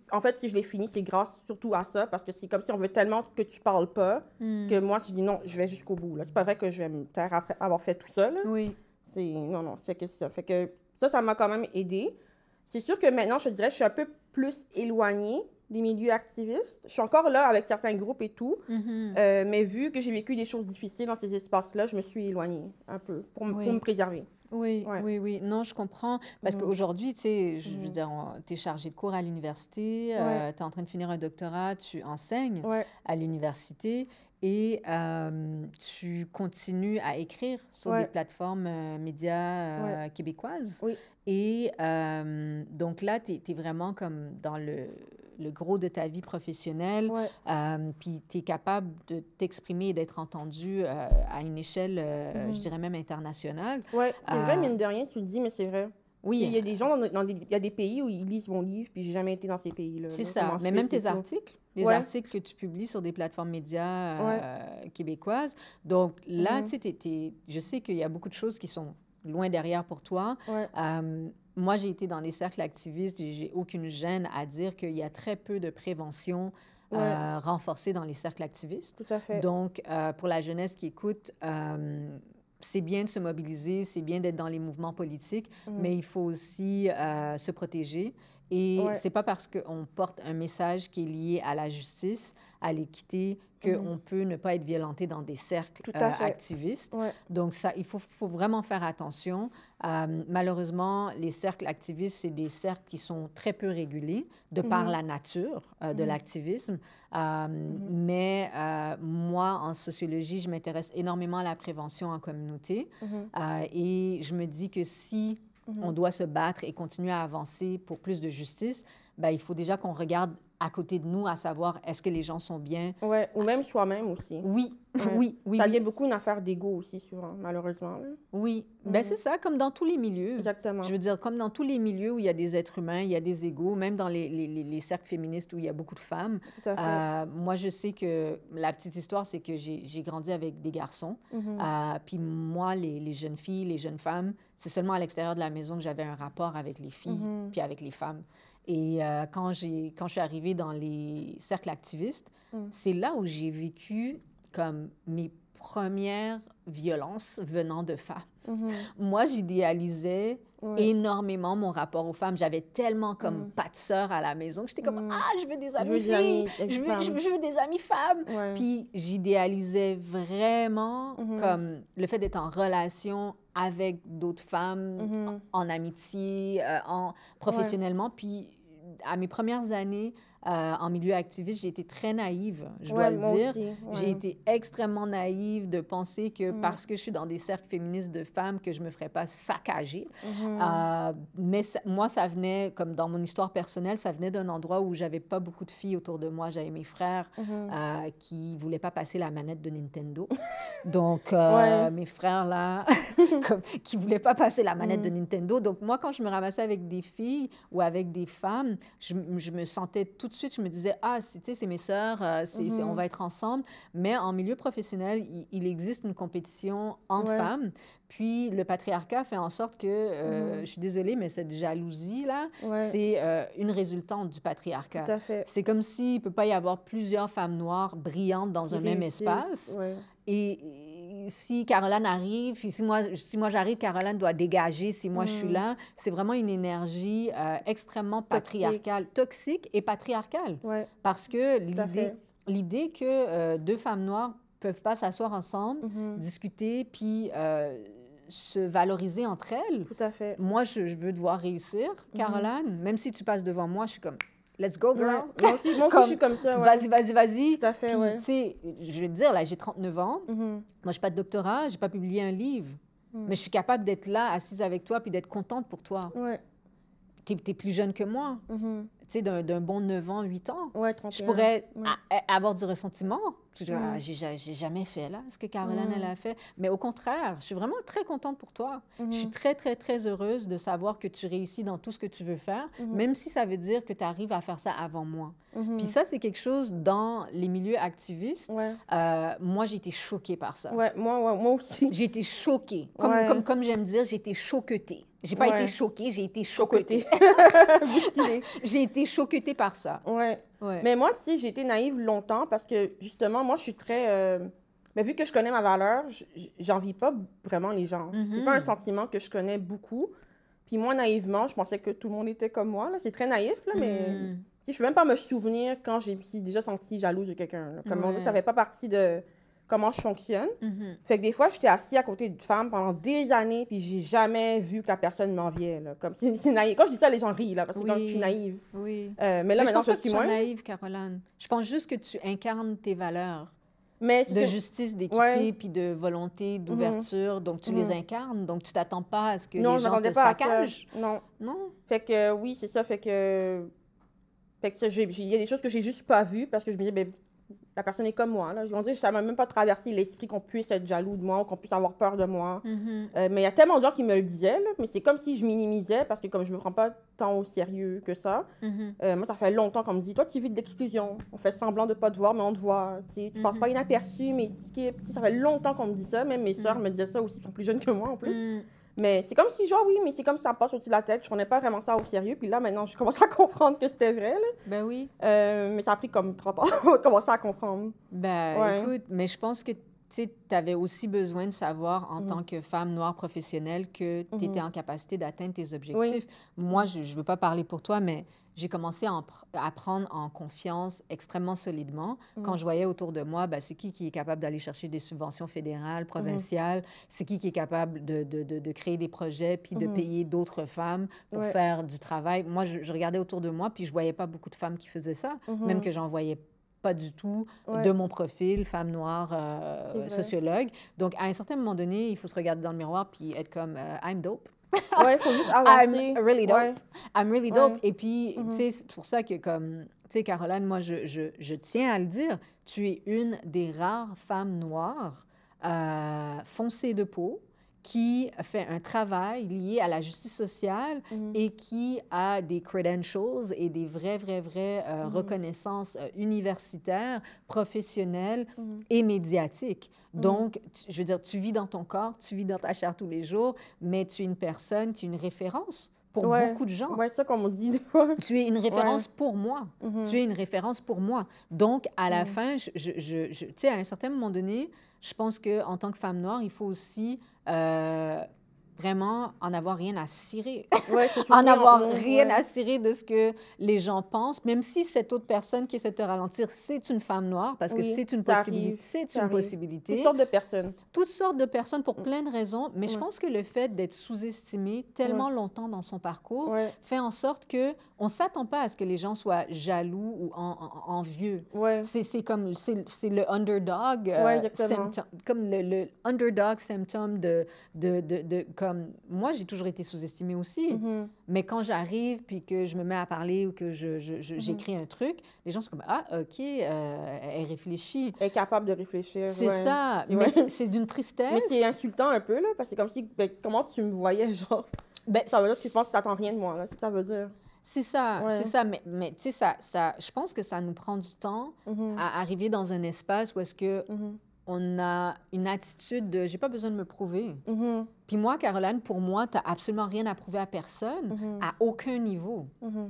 je l'ai fini, c'est grâce surtout à ça, parce que c'est comme si on veut tellement que tu parles pas, que moi, je dis non, je vais jusqu'au bout, là. C'est pas vrai que je vais me taire après avoir fait tout ça, là. Oui. Non, c'est que ça. Fait que ça m'a quand même aidée. C'est sûr que maintenant, je te dirais, je suis un peu plus éloignée des milieux activistes. Je suis encore là avec certains groupes et tout, mais vu que j'ai vécu des choses difficiles dans ces espaces-là, je me suis éloignée un peu pour me préserver. Oui, Ouais. oui. Non, je comprends. Parce qu'aujourd'hui, tu sais, je veux dire, tu es chargé de cours à l'université, tu es en train de finir un doctorat, tu enseignes à l'université et tu continues à écrire sur des plateformes médias québécoises. Oui. Et donc là, tu es vraiment comme dans le gros de ta vie professionnelle, puis tu es capable de t'exprimer et d'être entendu à une échelle, je dirais même internationale. Oui, c'est vrai, mine de rien, tu le dis, mais c'est vrai. Oui. Il y a des gens, il y a des pays où ils lisent mon livre, puis j'ai jamais été dans ces pays-là. C'est ça, mais même tes articles, les articles que tu publies sur des plateformes médias québécoises. Donc là, tu sais, je sais qu'il y a beaucoup de choses qui sont loin derrière pour toi. Moi, j'ai été dans les cercles activistes et j'ai aucune gêne à dire qu'il y a très peu de prévention renforcée dans les cercles activistes. Tout à fait. Donc, pour la jeunesse qui écoute, c'est bien de se mobiliser, c'est bien d'être dans les mouvements politiques, mais il faut aussi se protéger. Et c'est pas parce qu'on porte un message qui est lié à la justice, à l'équité, qu'on peut ne pas être violenté dans des cercles activistes. Donc, ça, il faut vraiment faire attention. Malheureusement, les cercles activistes, c'est des cercles qui sont très peu régulés de par la nature de l'activisme. Mais moi, en sociologie, je m'intéresse énormément à la prévention en communauté. Et je me dis que si on doit se battre et continuer à avancer pour plus de justice, ben, il faut déjà qu'on regarde à côté de nous, à savoir est-ce que les gens sont bien. Oui, ou même soi-même aussi. Oui, oui. Ça devient beaucoup une affaire d'ego aussi, souvent, malheureusement. Là. Oui, ben c'est ça, comme dans tous les milieux. Exactement. Je veux dire, comme dans tous les milieux où il y a des êtres humains, il y a des égos, même dans les cercles féministes où il y a beaucoup de femmes. Tout à fait. Moi, je sais que la petite histoire, c'est que j'ai grandi avec des garçons. Puis moi, les jeunes filles, les jeunes femmes, c'est seulement à l'extérieur de la maison que j'avais un rapport avec les filles puis avec les femmes. Et quand je suis arrivée dans les cercles activistes, c'est là où j'ai vécu comme mes premières violences venant de femmes. Moi, j'idéalisais énormément mon rapport aux femmes. J'avais tellement comme pas de sœur à la maison que j'étais comme je veux des amis filles, je veux des amis femmes. Puis j'idéalisais vraiment comme le fait d'être en relation avec d'autres femmes, en amitié, professionnellement. Puis à mes premières années en milieu activiste, j'ai été très naïve, je dois le dire. J'ai été extrêmement naïve de penser que parce que je suis dans des cercles féministes de femmes, que je ne me ferais pas saccager. Mais moi, ça venait, comme dans mon histoire personnelle, ça venait d'un endroit où j'avais pas beaucoup de filles autour de moi. J'avais mes frères qui ne voulaient pas passer la manette de Nintendo. Donc, mes frères, là, qui ne voulaient pas passer la manette de Nintendo. Donc, moi, quand je me ramassais avec des filles ou avec des femmes, je me sentais tout de suite, je me disais, c'est mes sœurs, on va être ensemble. Mais en milieu professionnel, il existe une compétition entre femmes. Puis le patriarcat fait en sorte que, je suis désolée, mais cette jalousie-là, c'est une résultante du patriarcat. Tout à fait. C'est comme s'il ne peut pas y avoir plusieurs femmes noires brillantes dans un même espace. Et si Caroline arrive, si moi j'arrive, Caroline doit dégager. Si moi je suis là, c'est vraiment une énergie extrêmement patriarcale, toxique et patriarcale. Parce que l'idée que deux femmes noires peuvent pas s'asseoir ensemble, discuter, puis se valoriser entre elles. Tout à fait. Moi, je veux devoir réussir, Caroline. Même si tu passes devant moi, je suis comme, let's go, girl. Ouais. Moi aussi, je suis comme ça, ouais. Vas-y, vas-y, vas-y. Tout à fait, Puis, ouais. tu sais, je vais te dire, là, j'ai 39 ans. Mhm. Moi, je n'ai pas de doctorat, je n'ai pas publié un livre. Mais je suis capable d'être là, assise avec toi, puis d'être contente pour toi. Ouais. Tu es plus jeune que moi. Mhm. Tu sais, d'un bon 9 ans, 8 ans. Ouais, 31. Je pourrais Ouais. avoir du ressentiment. J'ai jamais fait là ce que Caroline, elle a fait. Mais au contraire, je suis vraiment très contente pour toi. Je suis très, très, très heureuse de savoir que tu réussis dans tout ce que tu veux faire, même si ça veut dire que tu arrives à faire ça avant moi. Puis ça, c'est quelque chose dans les milieux activistes. Ouais. Moi, j'ai été choquée par ça. Ouais, moi aussi. J'ai été choquée. Ouais. Comme j'aime dire, j'ai été choquetée. J'ai pas été choquée, j'ai été choquetée. J'ai été choquetée par ça. Ouais. Ouais. Mais moi, tu sais, j'ai été naïve longtemps parce que, justement, moi, je suis très... Mais vu que je connais ma valeur, j'envie pas vraiment les gens. C'est pas un sentiment que je connais beaucoup. Puis moi, naïvement, je pensais que tout le monde était comme moi. Là. C'est très naïf, là, mais... Tu sais, je peux même pas me souvenir quand j'ai déjà senti jalouse de quelqu'un. Comme on dit, ça fait pas partie de comment je fonctionne. Fait que des fois, j'étais assise à côté d'une femme pendant des années, puis j'ai jamais vu que la personne m'enviait. Là. Comme c'est naïf. Quand je dis ça, les gens rient, là, parce que quand je suis naïve. Oui. Mais là, je maintenant, pense pas je que suis tu sois moins. naïve, Caroline. Je pense juste que tu incarnes tes valeurs Mais de justice, d'équité, puis de volonté, d'ouverture. Donc, tu les incarnes. Donc, tu t'attends pas à ce que non, les je gens te m'attendais pas à ça. saccagent. Non. Non. Fait que, oui, c'est ça. Fait que ça, il y a des choses que j'ai juste pas vues parce que je me disais, ben, la personne est comme moi. Là. On dirait que ça m'a même pas traversé l'esprit qu'on puisse être jaloux de moi ou qu'on puisse avoir peur de moi. Mais il y a tellement de gens qui me le disaient, là, mais c'est comme si je minimisais parce que comme je me prends pas tant au sérieux que ça, moi, ça fait longtemps qu'on me dit, toi, tu vis de l'exclusion. On fait semblant de pas te voir, mais on te voit. Tu passes pas inaperçu, mais ça fait longtemps qu'on me dit ça. Même mes sœurs me disaient ça aussi, qui sont plus jeunes que moi en plus. Mais c'est comme si, genre, oui, mais c'est comme si ça me passe au-dessus de la tête. Je prenais pas vraiment ça au sérieux. Puis là, maintenant, je commence à comprendre que c'était vrai. Là. Ben oui. Mais ça a pris comme 30 ans pour commencer à comprendre. Ben écoute, mais je pense que tu avais aussi besoin de savoir, en tant que femme noire professionnelle, que tu étais en capacité d'atteindre tes objectifs. Moi, je ne veux pas parler pour toi, mais j'ai commencé à prendre en confiance extrêmement solidement quand je voyais autour de moi, c'est qui est capable d'aller chercher des subventions fédérales, provinciales, c'est qui est capable de créer des projets puis de payer d'autres femmes pour faire du travail. Moi, je regardais autour de moi puis je voyais pas beaucoup de femmes qui faisaient ça, même que j'en voyais pas du tout de mon profil, femme noire, sociologue. Donc, à un certain moment donné, il faut se regarder dans le miroir puis être comme « I'm dope ». Ouais, il faut juste avancer. I'm really dope. I'm really dope. Et puis, tu sais, c'est pour ça que, comme, tu sais, Caroline, moi, je tiens à le dire, tu es une des rares femmes noires foncées de peau qui fait un travail lié à la justice sociale et qui a des credentials et des vraies reconnaissances universitaires, professionnelles et médiatiques. Donc, je veux dire, tu vis dans ton corps, tu vis dans ta chair tous les jours, mais tu es une personne, tu es une référence pour beaucoup de gens. Ouais, c'est ça qu'on me dit des fois. Tu es une référence pour moi. Tu es une référence pour moi. Donc, à la fin, tu sais, à un certain moment donné, je pense qu'en tant que femme noire, il faut aussi vraiment en avoir rien à cirer. Ouais, en avoir rien à cirer de ce que les gens pensent, même si cette autre personne qui essaie de te ralentir, c'est une femme noire, parce que c'est une possibilité. C'est une possibilité. Toutes sortes de personnes. Toutes sortes de personnes pour plein de raisons, mais je pense que le fait d'être sous-estimé tellement longtemps dans son parcours fait en sorte que on s'attend pas à ce que les gens soient jaloux ou envieux. C'est comme c'est le underdog symptôme, comme le underdog symptôme de comme moi j'ai toujours été sous-estimée aussi, mais quand j'arrive puis que je me mets à parler ou que j'écris un truc, les gens sont comme ah ok elle réfléchit, elle est capable de réfléchir. C'est ça, mais c'est d'une tristesse. Mais c'est insultant un peu là, parce que c'est comme si comment tu me voyais genre. Ça veut dire que tu penses que t'attends rien de moi là, c'est ce que ça veut dire. C'est ça, c'est ça. Mais tu sais, je pense que ça nous prend du temps à arriver dans un espace où est-ce que on a une attitude de « j'ai pas besoin de me prouver ». Puis moi, Caroline, pour moi, tu n'as absolument rien à prouver à personne, à aucun niveau.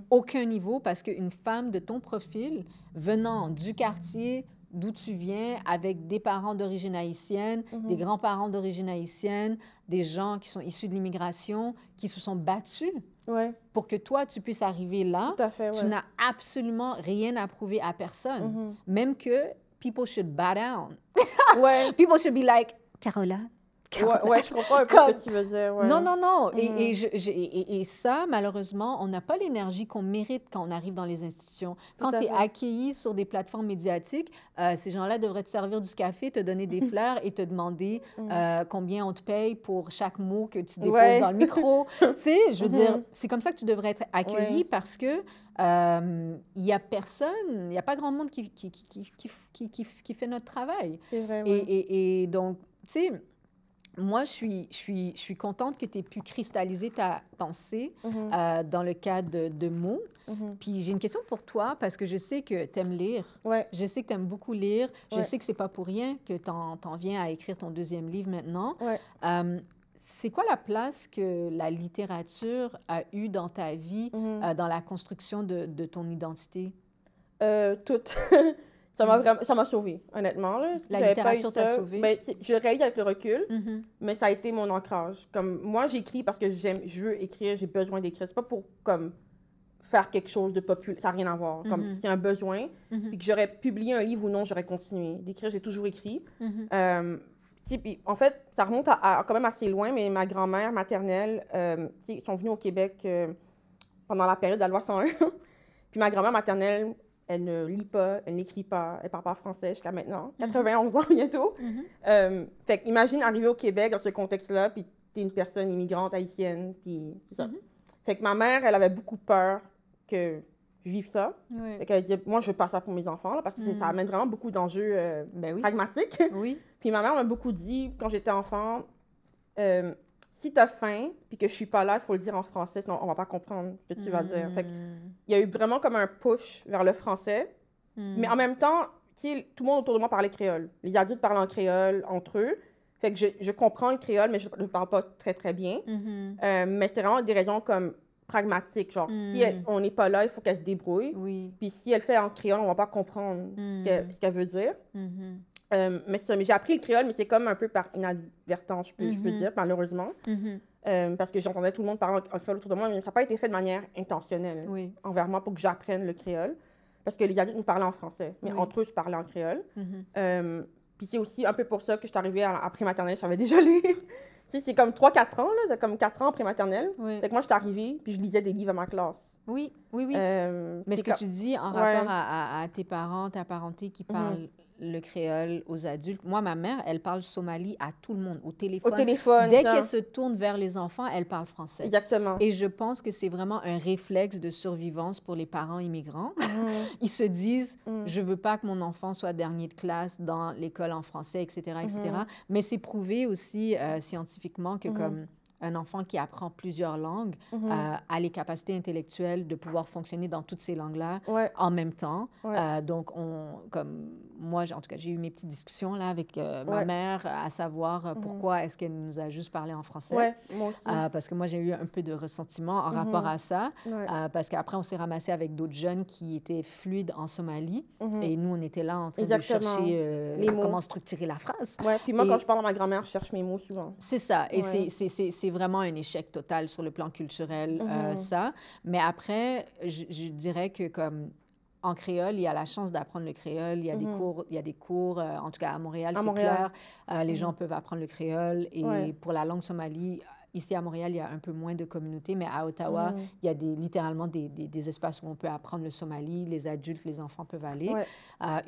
Aucun niveau, parce qu'une femme de ton profil, venant du quartier d'où tu viens, avec des parents d'origine haïtienne, des grands-parents d'origine haïtienne, des gens qui sont issus de l'immigration, qui se sont battus pour que toi, tu puisses arriver là. Tout à fait, tu n'as absolument rien à prouver à personne. Même que people should bow down. People should be like, Caroline, Ouais, je comprends un peu ce que tu veux dire. Ouais. Non, non, non. Mhm. Et ça, malheureusement, on n'a pas l'énergie qu'on mérite quand on arrive dans les institutions. Tout Quand à tu es fait. accueilli sur des plateformes médiatiques, ces gens-là devraient te servir du café, te donner des fleurs et te demander Mhm. combien on te paye pour chaque mot que tu déposes dans Ouais. le micro. Tu sais, je veux dire, Mhm. c'est comme ça que tu devrais être accueilli Ouais. parce que il n'y a personne, il n'y a pas grand monde qui fait notre travail. C'est vrai, ouais. Et donc, tu sais, moi, je suis contente que tu aies pu cristalliser ta pensée Mhm. dans le cadre de mots. Mhm. Puis j'ai une question pour toi parce que je sais que tu aimes lire. Ouais. Je sais que tu aimes beaucoup lire. Je Ouais. sais que c'est pas pour rien que tu en viens à écrire ton deuxième livre maintenant. Ouais. C'est quoi la place que la littérature a eue dans ta vie, Mhm. dans la construction de ton identité? Tout. Mhm. Ça m'a sauvée, honnêtement, là. Si La j'avais pas eu littérature t'a ça, sauvée? ben, je le réalise avec le recul, Mhm. mais ça a été mon ancrage. Comme, moi, j'écris parce que je veux écrire, j'ai besoin d'écrire. C'est pas pour, comme, faire quelque chose de populaire. Ça n'a rien à voir. Comme, Mhm. c'est un besoin. Mhm. Puis que j'aurais publié un livre ou non, j'aurais continué d'écrire. J'ai toujours écrit. Mhm. Tu sais, puis, en fait, ça remonte quand même assez loin, mais ma grand-mère maternelle, tu sais, ils sont venus au Québec pendant la période de la loi 101. Puis ma grand-mère maternelle, elle ne lit pas, elle n'écrit pas, elle parle pas français jusqu'à maintenant, 91 ans bientôt. Mhm. Fait qu'imagine arriver au Québec dans ce contexte-là, puis t'es une personne immigrante haïtienne, puis c'est ça. Mhm. Fait que ma mère, elle avait beaucoup peur que je vive ça. Ouais. Fait qu'elle disait, moi, je veux pas ça pour mes enfants, là, parce que ça amène vraiment beaucoup d'enjeux Ben oui. pragmatiques. Oui. Puis ma mère m'a beaucoup dit, quand j'étais enfant, si t'as faim, puis que je suis pas là, il faut le dire en français, sinon on va pas comprendre ce que tu vas dire. Fait que il y a eu vraiment comme un push vers le français. Mais en même temps, tu sais, tout le monde autour de moi parlait créole. Les adultes parlent en créole entre eux. Fait que je comprends le créole, mais je ne parle pas très, très bien. Mais c'était vraiment des raisons comme pragmatiques. Genre, si on n'est pas là, il faut qu'elle se débrouille. Oui. Puis si elle fait en créole, on va pas comprendre ce qu'elle veut dire. Mais j'ai appris le créole, mais c'est comme un peu par inadvertance, je peux dire, malheureusement. Parce que j'entendais tout le monde parler en créole autour de moi, mais ça n'a pas été fait de manière intentionnelle Oui. envers moi pour que j'apprenne le créole. Parce que les adultes nous parlaient en français, mais Oui. entre eux, se parlaient en créole. Puis c'est aussi un peu pour ça que je suis arrivée à prématernelle, je savais déjà lire. Tu sais, c'est comme 3-4 ans, là, c'est comme 4 ans en prématernelle. Oui. Fait que moi, je suis arrivée, puis je lisais des livres à ma classe. Oui, oui, oui. Mais c'est ce que comme- tu dis en Ouais. rapport à tes parents, ta parenté qui parlent le créole aux adultes. Moi, ma mère, elle parle somali à tout le monde, au Au téléphone. téléphone, Dès ça. qu'elle se tourne vers les enfants, elle parle français. Exactement. Et je pense que c'est vraiment un réflexe de survivance pour les parents immigrants. Ils se disent, je veux pas que mon enfant soit dernier de classe dans l'école en français, etc., etc. Mais c'est prouvé aussi scientifiquement que comme un enfant qui apprend plusieurs langues a les capacités intellectuelles de pouvoir fonctionner dans toutes ces langues-là Ouais. en même temps. Ouais. Donc, comme moi, en tout cas, j'ai eu mes petites discussions là, avec ma Ouais. mère à savoir pourquoi est-ce qu'elle nous a juste parlé en français. Ouais, moi aussi. Parce que moi, j'ai eu un peu de ressentiment en rapport à ça. Ouais. Parce qu'après, on s'est ramassé avec d'autres jeunes qui étaient fluides en Somalie. Et nous, on était là en train Exactement. de chercher Les mots. comment structurer la phrase. Ouais, puis moi, Et quand je parle à ma grand-mère, je cherche mes mots souvent. c'est ça. Et Ouais. c'est vraiment un échec total sur le plan culturel, ça. Mais après, je dirais que comme en créole, il y a la chance d'apprendre le créole. Il y a des cours, en tout cas à Montréal, c'est Montréal. clair. Les gens peuvent apprendre le créole. Et Ouais. pour la langue somali, ici à Montréal, il y a un peu moins de communautés, mais à Ottawa, il y a littéralement des espaces où on peut apprendre le somali. Les adultes, les enfants peuvent aller. Ouais.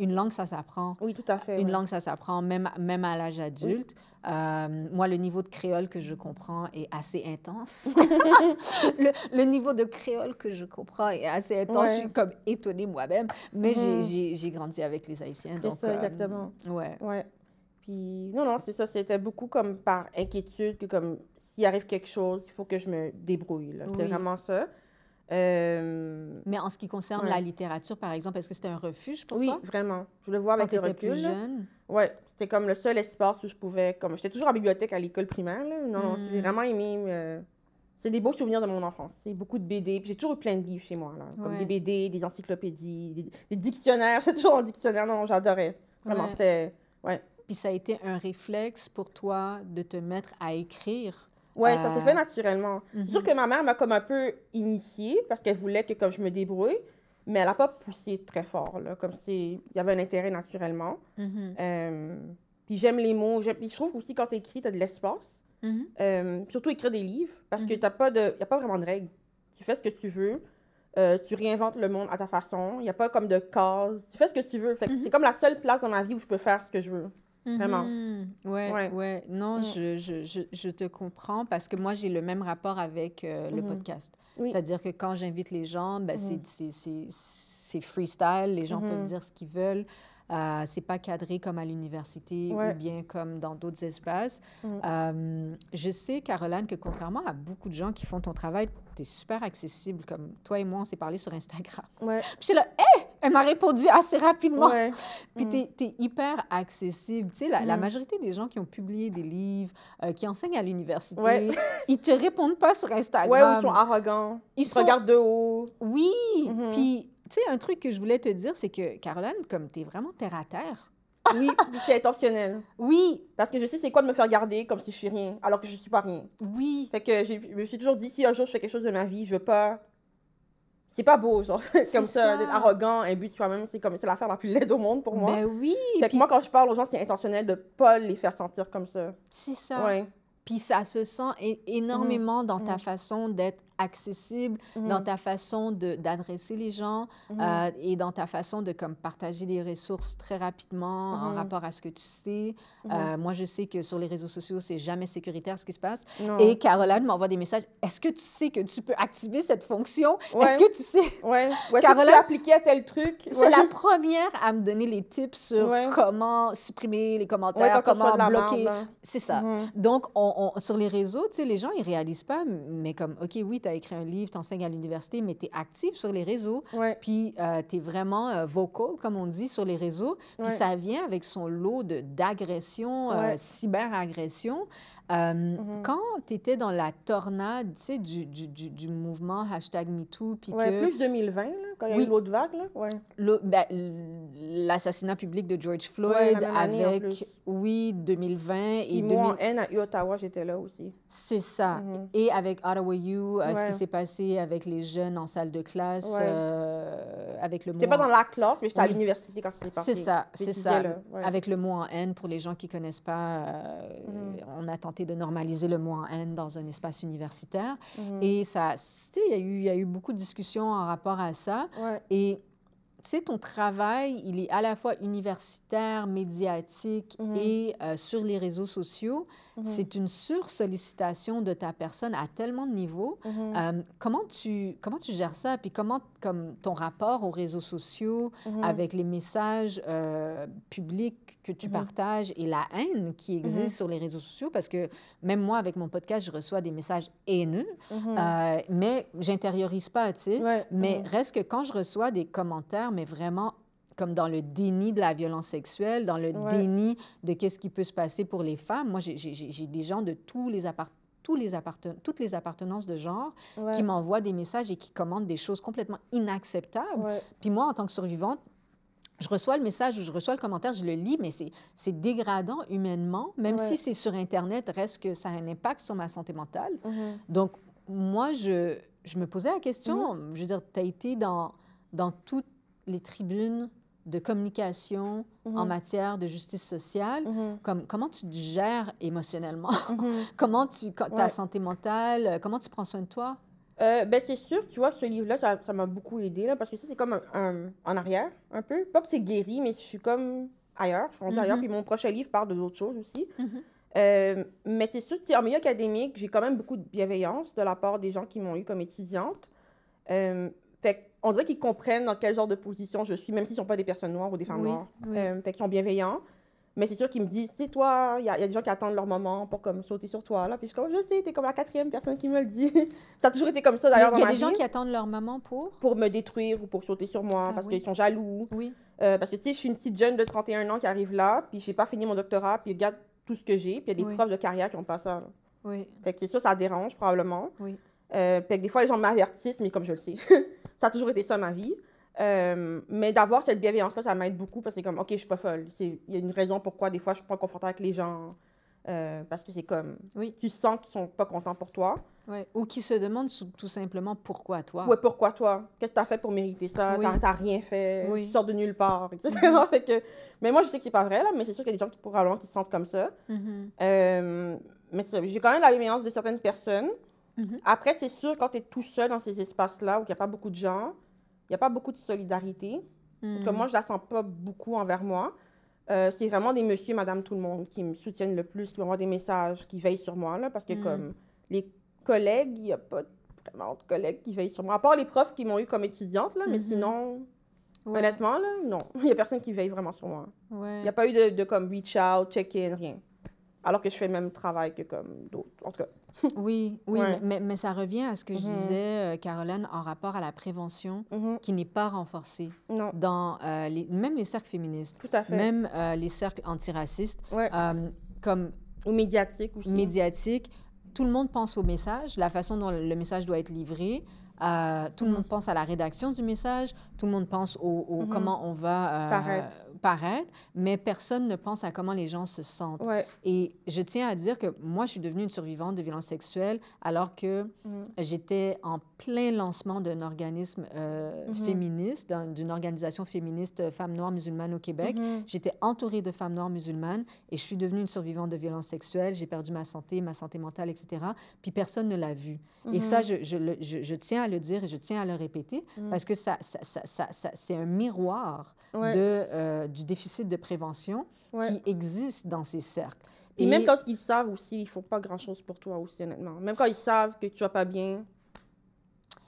Une langue, ça s'apprend. Oui, tout à fait. Une ouais. langue, ça s'apprend même à l'âge adulte. Moi, le niveau de créole que je comprends est assez intense. le niveau de créole que je comprends est assez intense. Ouais. Je suis comme étonnée moi-même, mais j'ai grandi avec les Haïtiens. C'est Donc, ça, exactement. Ouais. Ouais. Puis, non, c'est ça. C'était beaucoup comme par inquiétude que, comme, s'il arrive quelque chose, il faut que je me débrouille. Là. C'était Oui. vraiment ça. Mais en ce qui concerne Ouais. la littérature, par exemple, est-ce que c'était un refuge pour Oui, toi? vraiment. Je le vois Quand avec tu le étais recul. plus là. jeune? Ouais, c'était comme le seul espace où je pouvais... Comme... J'étais toujours en bibliothèque à l'école primaire. Là. Non, j'ai vraiment aimé... C'est des beaux souvenirs de mon enfance. C'est beaucoup de BD. Puis j'ai toujours eu plein de livres chez moi. Là. Comme Ouais. des BD, des encyclopédies, des dictionnaires. J'étais toujours en dictionnaire. Non, j'adorais. Vraiment, Ouais. c'était... Ouais. Puis ça a été un réflexe pour toi de te mettre à écrire. Ouais, ça s'est fait naturellement. C'est sûr que ma mère m'a comme un peu initiée parce qu'elle voulait que comme je me débrouille, mais elle n'a pas poussé très fort, là, comme si il y avait un intérêt naturellement. Puis j'aime les mots. Puis je trouve aussi, quand tu écris, tu as de l'espace. Surtout écrire des livres, parce que y a pas vraiment de règles. Tu fais ce que tu veux. Tu réinventes le monde à ta façon. Il n'y a pas comme de cases. Tu fais ce que tu veux. Fait que c'est comme la seule place dans ma vie où je peux faire ce que je veux. Vraiment. Ouais. Non, je te comprends parce que moi, j'ai le même rapport avec le podcast. Oui. C'est-à-dire que quand j'invite les gens, ben, c'est freestyle. Les gens peuvent dire ce qu'ils veulent. C'est pas cadré comme à l'université ou bien comme dans d'autres espaces. Je sais, Caroline, que contrairement à beaucoup de gens qui font ton travail, tu es super accessible. Comme toi et moi, on s'est parlé sur Instagram. Puis j'étais là, elle m'a répondu assez rapidement. Puis tu es hyper accessible. Tu sais, la majorité des gens qui ont publié des livres, qui enseignent à l'université, ils te répondent pas sur Instagram. Ou ils sont arrogants. Ils te regardent de haut. Oui. Puis tu sais, un truc que je voulais te dire, c'est que, Caroline, comme tu es vraiment terre à terre. Oui, c'est intentionnel. Oui. Parce que je sais c'est quoi de me faire garder comme si je suis rien, alors que je suis pas rien. Oui. Fait que je me suis toujours dit, si un jour je fais quelque chose de ma vie, je veux pas... C'est pas beau, genre, comme ça, d'être arrogant, imbu de soi-même, c'est l'affaire la plus laide au monde pour moi. Ben oui. Fait que moi, quand je parle aux gens, c'est intentionnel de pas les faire sentir comme ça. C'est ça. Ouais. Puis ça se sent énormément dans ta façon d'être accessible, dans ta façon d'adresser les gens et dans ta façon de comme, partager les ressources très rapidement en rapport à ce que tu sais. Moi, je sais que sur les réseaux sociaux, c'est jamais sécuritaire ce qui se passe. Non. Et Caroline m'envoie des messages. Est-ce que tu sais que tu peux activer cette fonction? Est-ce que tu sais? Ou est-ce que tu peux appliquer à tel truc? C'est la première à me donner les tips sur comment supprimer les commentaires, comment bloquer. C'est ça. Donc, sur les réseaux, tu sais, les gens, ils réalisent pas, mais comme, OK, oui, tu as écrit un livre, tu enseignes à l'université, mais tu es active sur les réseaux. Puis, tu es vraiment vocal, comme on dit, sur les réseaux. Puis, ça vient avec son lot d'agressions, cyberagressions. Quand tu étais dans la tornade, tu sais, du mouvement #MeToo, puis que... plus 2020, là, quand il y a eu l'autre vague, là. L'assassinat public de George Floyd avec, 2020. Et moi, en haine, à Ottawa, j'étais là aussi. C'est ça. Et avec Ottawa U, ce qui s'est passé avec les jeunes en salle de classe, avec le mot... J'étais pas dans la classe, mais j'étais à l'université quand ça s'est passé. C'est ça. Avec le mot en haine, pour les gens qui connaissent pas, on a tenté de normaliser le mot en haine dans un espace universitaire. Et ça, tu sais, il y a eu beaucoup de discussions en rapport à ça. Et tu sais, ton travail, il est à la fois universitaire, médiatique et sur les réseaux sociaux. C'est une sursollicitation de ta personne à tellement de niveaux. Comment tu gères ça? Puis comment, comme ton rapport aux réseaux sociaux avec les messages publics que tu partages et la haine qui existe sur les réseaux sociaux? Parce que même moi, avec mon podcast, je reçois des messages haineux, mais j'intériorise pas, tu sais. Mais reste que quand je reçois des commentaires, mais vraiment comme dans le déni de la violence sexuelle, dans le déni de qu'est-ce qui peut se passer pour les femmes. Moi, j'ai des gens de toutes les appartenances de genre qui m'envoient des messages et qui commentent des choses complètement inacceptables. Puis moi, en tant que survivante, je reçois le message ou je reçois le commentaire, je le lis, mais c'est dégradant humainement, même si c'est sur Internet, reste que ça a un impact sur ma santé mentale. Donc, moi, je me posais la question, je veux dire, tu as été dans toutes les tribunes de communication en matière de justice sociale. Comment tu te gères émotionnellement? Comment ta santé mentale, comment tu prends soin de toi? Ben c'est sûr, tu vois, ce livre-là, ça m'a beaucoup aidé, là, parce que ça, c'est comme en arrière, un peu. Pas que c'est guéri, mais je suis comme ailleurs, je suis rendue ailleurs, puis mon prochain livre parle d'autres choses aussi. Mais c'est sûr, en milieu académique, j'ai quand même beaucoup de bienveillance de la part des gens qui m'ont eu comme étudiante. Fait on dirait qu'ils comprennent dans quel genre de position je suis, même s'ils ne sont pas des personnes noires ou des femmes noires. Fait qu'ils sont bienveillants. Mais c'est sûr qu'ils me disent, tu sais, toi, il y a des gens qui attendent leur moment pour comme sauter sur toi, là. Puis je suis comme, je sais, t'es comme la 4e personne qui me le dit. Ça a toujours été comme ça, d'ailleurs, dans ma vie. Il y a des gens qui attendent leur maman pour? Pour me détruire ou pour sauter sur moi, parce qu'ils sont jaloux. Parce que, tu sais, je suis une petite jeune de 31 ans qui arrive là, puis je n'ai pas fini mon doctorat, puis regarde tout ce que j'ai, puis il y a des preuves de carrière qui n'ont pas ça, là. Fait que c'est sûr, ça dérange, probablement. Fait que des fois, les gens m'avertissent, mais comme je le sais, ça a toujours été ça, ma vie. Mais d'avoir cette bienveillance-là, ça m'aide beaucoup parce que c'est comme, OK, je suis pas folle. Il y a une raison pourquoi des fois je suis pas confortable avec les gens. parce que c'est comme, Oui. tu sens qu'ils sont pas contents pour toi. Ouais. Ou qui se demandent tout simplement pourquoi toi. Ouais, pourquoi toi? Qu'est-ce que t'as fait pour mériter ça? Oui. T'as rien fait, Oui. tu sors de nulle part, etc. Fait que, mais moi, je sais que c'est pas vrai, là, mais c'est sûr qu'il y a des gens qui, probablement, qui se sentent comme ça. Mais j'ai quand même la bienveillance de certaines personnes. Après, c'est sûr, quand tu es tout seul dans ces espaces-là, où il n'y a pas beaucoup de gens, il n'y a pas beaucoup de solidarité. Comme moi, je la sens pas beaucoup envers moi. C'est vraiment des monsieur, madame, tout le monde qui me soutiennent le plus, qui m'envoient des messages, qui veillent sur moi, là, parce que comme les collègues, il n'y a pas vraiment de collègues qui veillent sur moi. À part les profs qui m'ont eu comme étudiante, là, mais sinon, honnêtement, là, non. Il n'y a personne qui veille vraiment sur moi. Il n'y a pas eu de comme reach out, check-in, rien. Alors que je fais le même travail que comme d'autres, en tout cas. Oui, oui, Ouais. mais ça revient à ce que je disais, Caroline, en rapport à la prévention qui n'est pas renforcée Non, dans même les cercles féministes, tout à fait. même les cercles antiracistes, Ouais. comme Ou médiatique aussi. médiatiques. Tout le monde pense au message, la façon dont le message doit être livré. Tout le monde pense à la rédaction du message, tout le monde pense au comment on va paraître, mais personne ne pense à comment les gens se sentent. Ouais. Et je tiens à dire que moi, je suis devenue une survivante de violences sexuelles alors que j'étais en plein lancement d'un organisme féministe, d'une organisation féministe Femmes noires musulmanes au Québec. J'étais entourée de femmes noires musulmanes et je suis devenue une survivante de violences sexuelles. J'ai perdu ma santé mentale, etc. Puis personne ne l'a vu. Et ça, je tiens à le dire et je tiens à le répéter parce que c'est un miroir du déficit de prévention qui existe dans ces cercles. Et même quand ils savent aussi, ils font pas grand-chose pour toi aussi, honnêtement. Même quand ils savent que tu vas pas bien,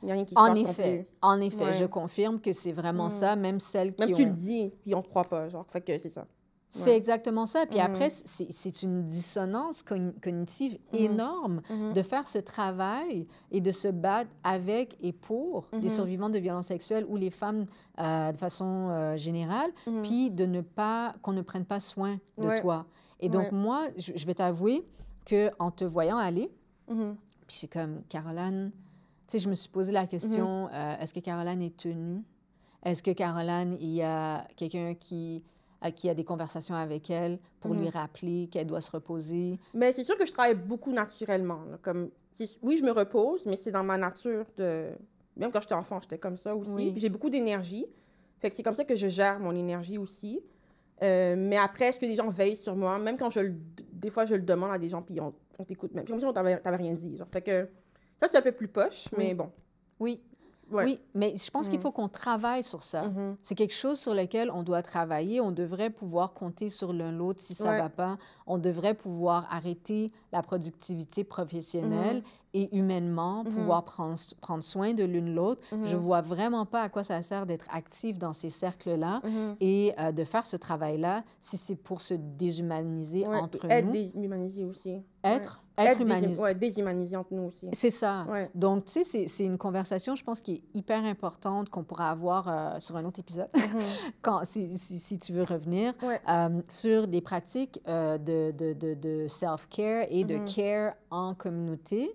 il n'y a rien qui se passe non plus. En effet, je confirme que c'est vraiment ça, même celles qui Même ont... tu le dis, puis on te croit pas, genre, fait que c'est ça. C'est exactement ça. Puis après, c'est une dissonance cognitive énorme de faire ce travail et de se battre avec et pour les survivants de violences sexuelles ou les femmes de façon générale, puis qu'on ne prenne pas soin de toi. Et donc, moi, je vais t'avouer qu'en te voyant aller, puis je suis comme, Caroline, tu sais, je me suis posé la question, est-ce que Caroline est tenue? Est-ce que Caroline, il y a quelqu'un qui a des conversations avec elle pour lui rappeler qu'elle doit se reposer? Mais c'est sûr que je travaille beaucoup naturellement. Là, comme, oui, je me repose, mais c'est dans ma nature de... Même quand j'étais enfant, j'étais comme ça aussi. Oui. Puis j'ai beaucoup d'énergie. Fait que c'est comme ça que je gère mon énergie aussi. Mais après, est-ce que les gens veillent sur moi? Même quand des fois, je le demande à des gens, puis on t'écoute même. Puis comme si on t'avait rien dit. Genre. Fait que ça, c'est un peu plus poche, mais bon. Oui. Ouais. Oui, mais je pense qu'il faut qu'on travaille sur ça. C'est quelque chose sur lequel on doit travailler. On devrait pouvoir compter sur l'un l'autre si ça ne va pas. On devrait pouvoir arrêter la productivité professionnelle et humainement pouvoir prendre soin de l'une l'autre. Je ne vois vraiment pas à quoi ça sert d'être active dans ces cercles-là et de faire ce travail-là si c'est pour se déshumaniser entre nous. Être déshumanisé aussi. Être humanisé. Déshumanisé entre nous aussi. C'est ça. Donc, tu sais, c'est une conversation, je pense, qui est hyper importante qu'on pourra avoir sur un autre épisode, si tu veux revenir, sur des pratiques de self-care et de care en communauté.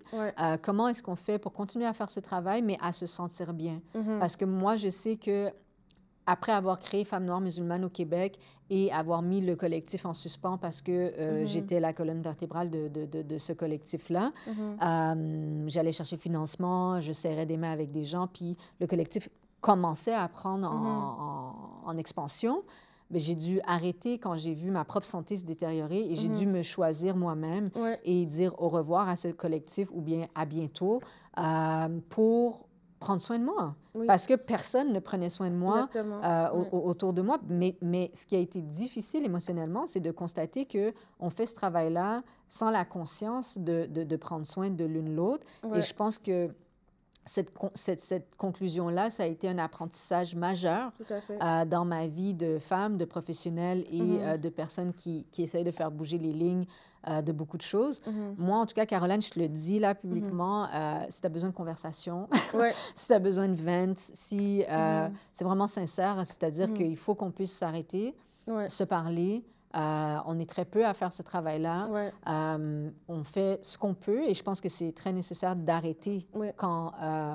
Comment est-ce qu'on fait pour continuer à faire ce travail, mais à se sentir bien? Parce que moi, je sais que après avoir créé Femmes noires musulmanes au Québec et avoir mis le collectif en suspens parce que j'étais la colonne vertébrale de ce collectif-là, j'allais chercher le financement, je serrais des mains avec des gens, puis le collectif commençait à prendre en expansion. Mais j'ai dû arrêter quand j'ai vu ma propre santé se détériorer et j'ai dû me choisir moi-même et dire au revoir à ce collectif ou bien à bientôt pour prendre soin de moi. Parce que personne ne prenait soin de moi autour de moi. Mais ce qui a été difficile émotionnellement, c'est de constater qu'on fait ce travail-là sans la conscience de prendre soin de l'une l'autre. Et je pense que cette conclusion-là, ça a été un apprentissage majeur dans ma vie de femme, de professionnelle et de personne qui essaie de faire bouger les lignes de beaucoup de choses. Moi, en tout cas, Caroline, je te le dis là publiquement, si tu as besoin de conversation, si tu as besoin de vent, si c'est vraiment sincère, c'est-à-dire qu'il faut qu'on puisse s'arrêter, se parler, On est très peu à faire ce travail-là. Ouais. On fait ce qu'on peut et je pense que c'est très nécessaire d'arrêter Ouais. quand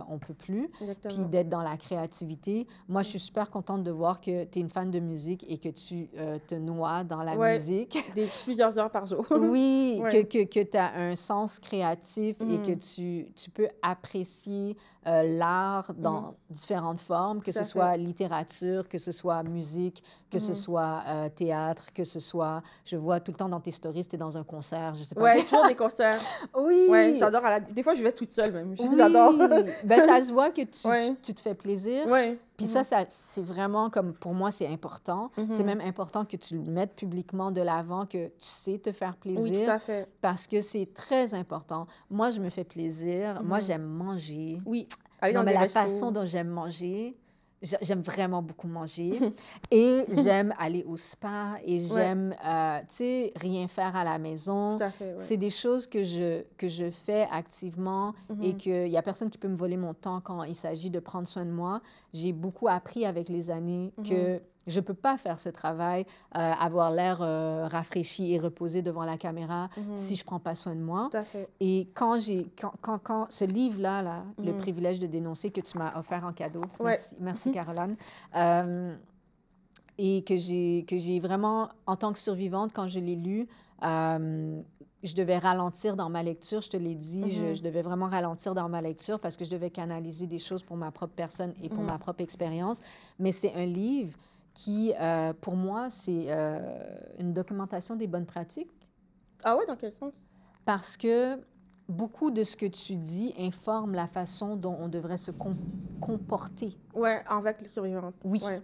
on ne peut plus, Exactement. puis d'être dans la créativité. Moi, je suis super contente de voir que tu es une fan de musique et que tu te noies dans la Ouais. musique. Plusieurs heures par jour. Oui, Ouais. que tu as un sens créatif et que tu peux apprécier l'art dans différentes formes, que Tout à ce soit fait. littérature, que ce soit musique, que ce soit théâtre, que ce soit... Je vois tout le temps dans tes stories, tu es dans un concert, je sais pas. Ouais, toujours des concerts. Oui! Ouais, j'adore. Des fois, je vais toute seule même. Oui! J'adore. Ben, ça se voit que Ouais. tu te fais plaisir. Ouais. Puis ça, c'est vraiment comme, pour moi, c'est important. C'est même important que tu le mettes publiquement de l'avant, que tu sais te faire Oui, plaisir. tout à fait. Parce que c'est très important. Moi, je me fais plaisir. Moi, j'aime manger. Oui. Aller Non, dans mais des la restos. façon dont j'aime manger, j'aime vraiment beaucoup manger. Et j'aime aller au spa et j'aime, tu sais, rien faire à la maison. Tout à fait, ouais. C'est des choses que je fais activement et qu'il n'y a personne qui peut me voler mon temps quand il s'agit de prendre soin de moi. J'ai beaucoup appris avec les années que je ne peux pas faire ce travail, avoir l'air rafraîchi et reposé devant la caméra si je ne prends pas soin de moi. Tout à fait. Et quand ce livre-là, là, Le privilège de dénoncer, que tu m'as offert en cadeau, Ouais. merci Caroline, et que j'ai vraiment, en tant que survivante, quand je l'ai lu, je devais ralentir dans ma lecture, je te l'ai dit, je devais vraiment ralentir dans ma lecture parce que je devais canaliser des choses pour ma propre personne et pour ma propre expérience. Mais c'est un livre qui, pour moi, c'est une documentation des bonnes pratiques. Ah ouais, dans quel sens? Parce que beaucoup de ce que tu dis informe la façon dont on devrait se comporter. Ouais, avec les survivantes. Oui. Ouais.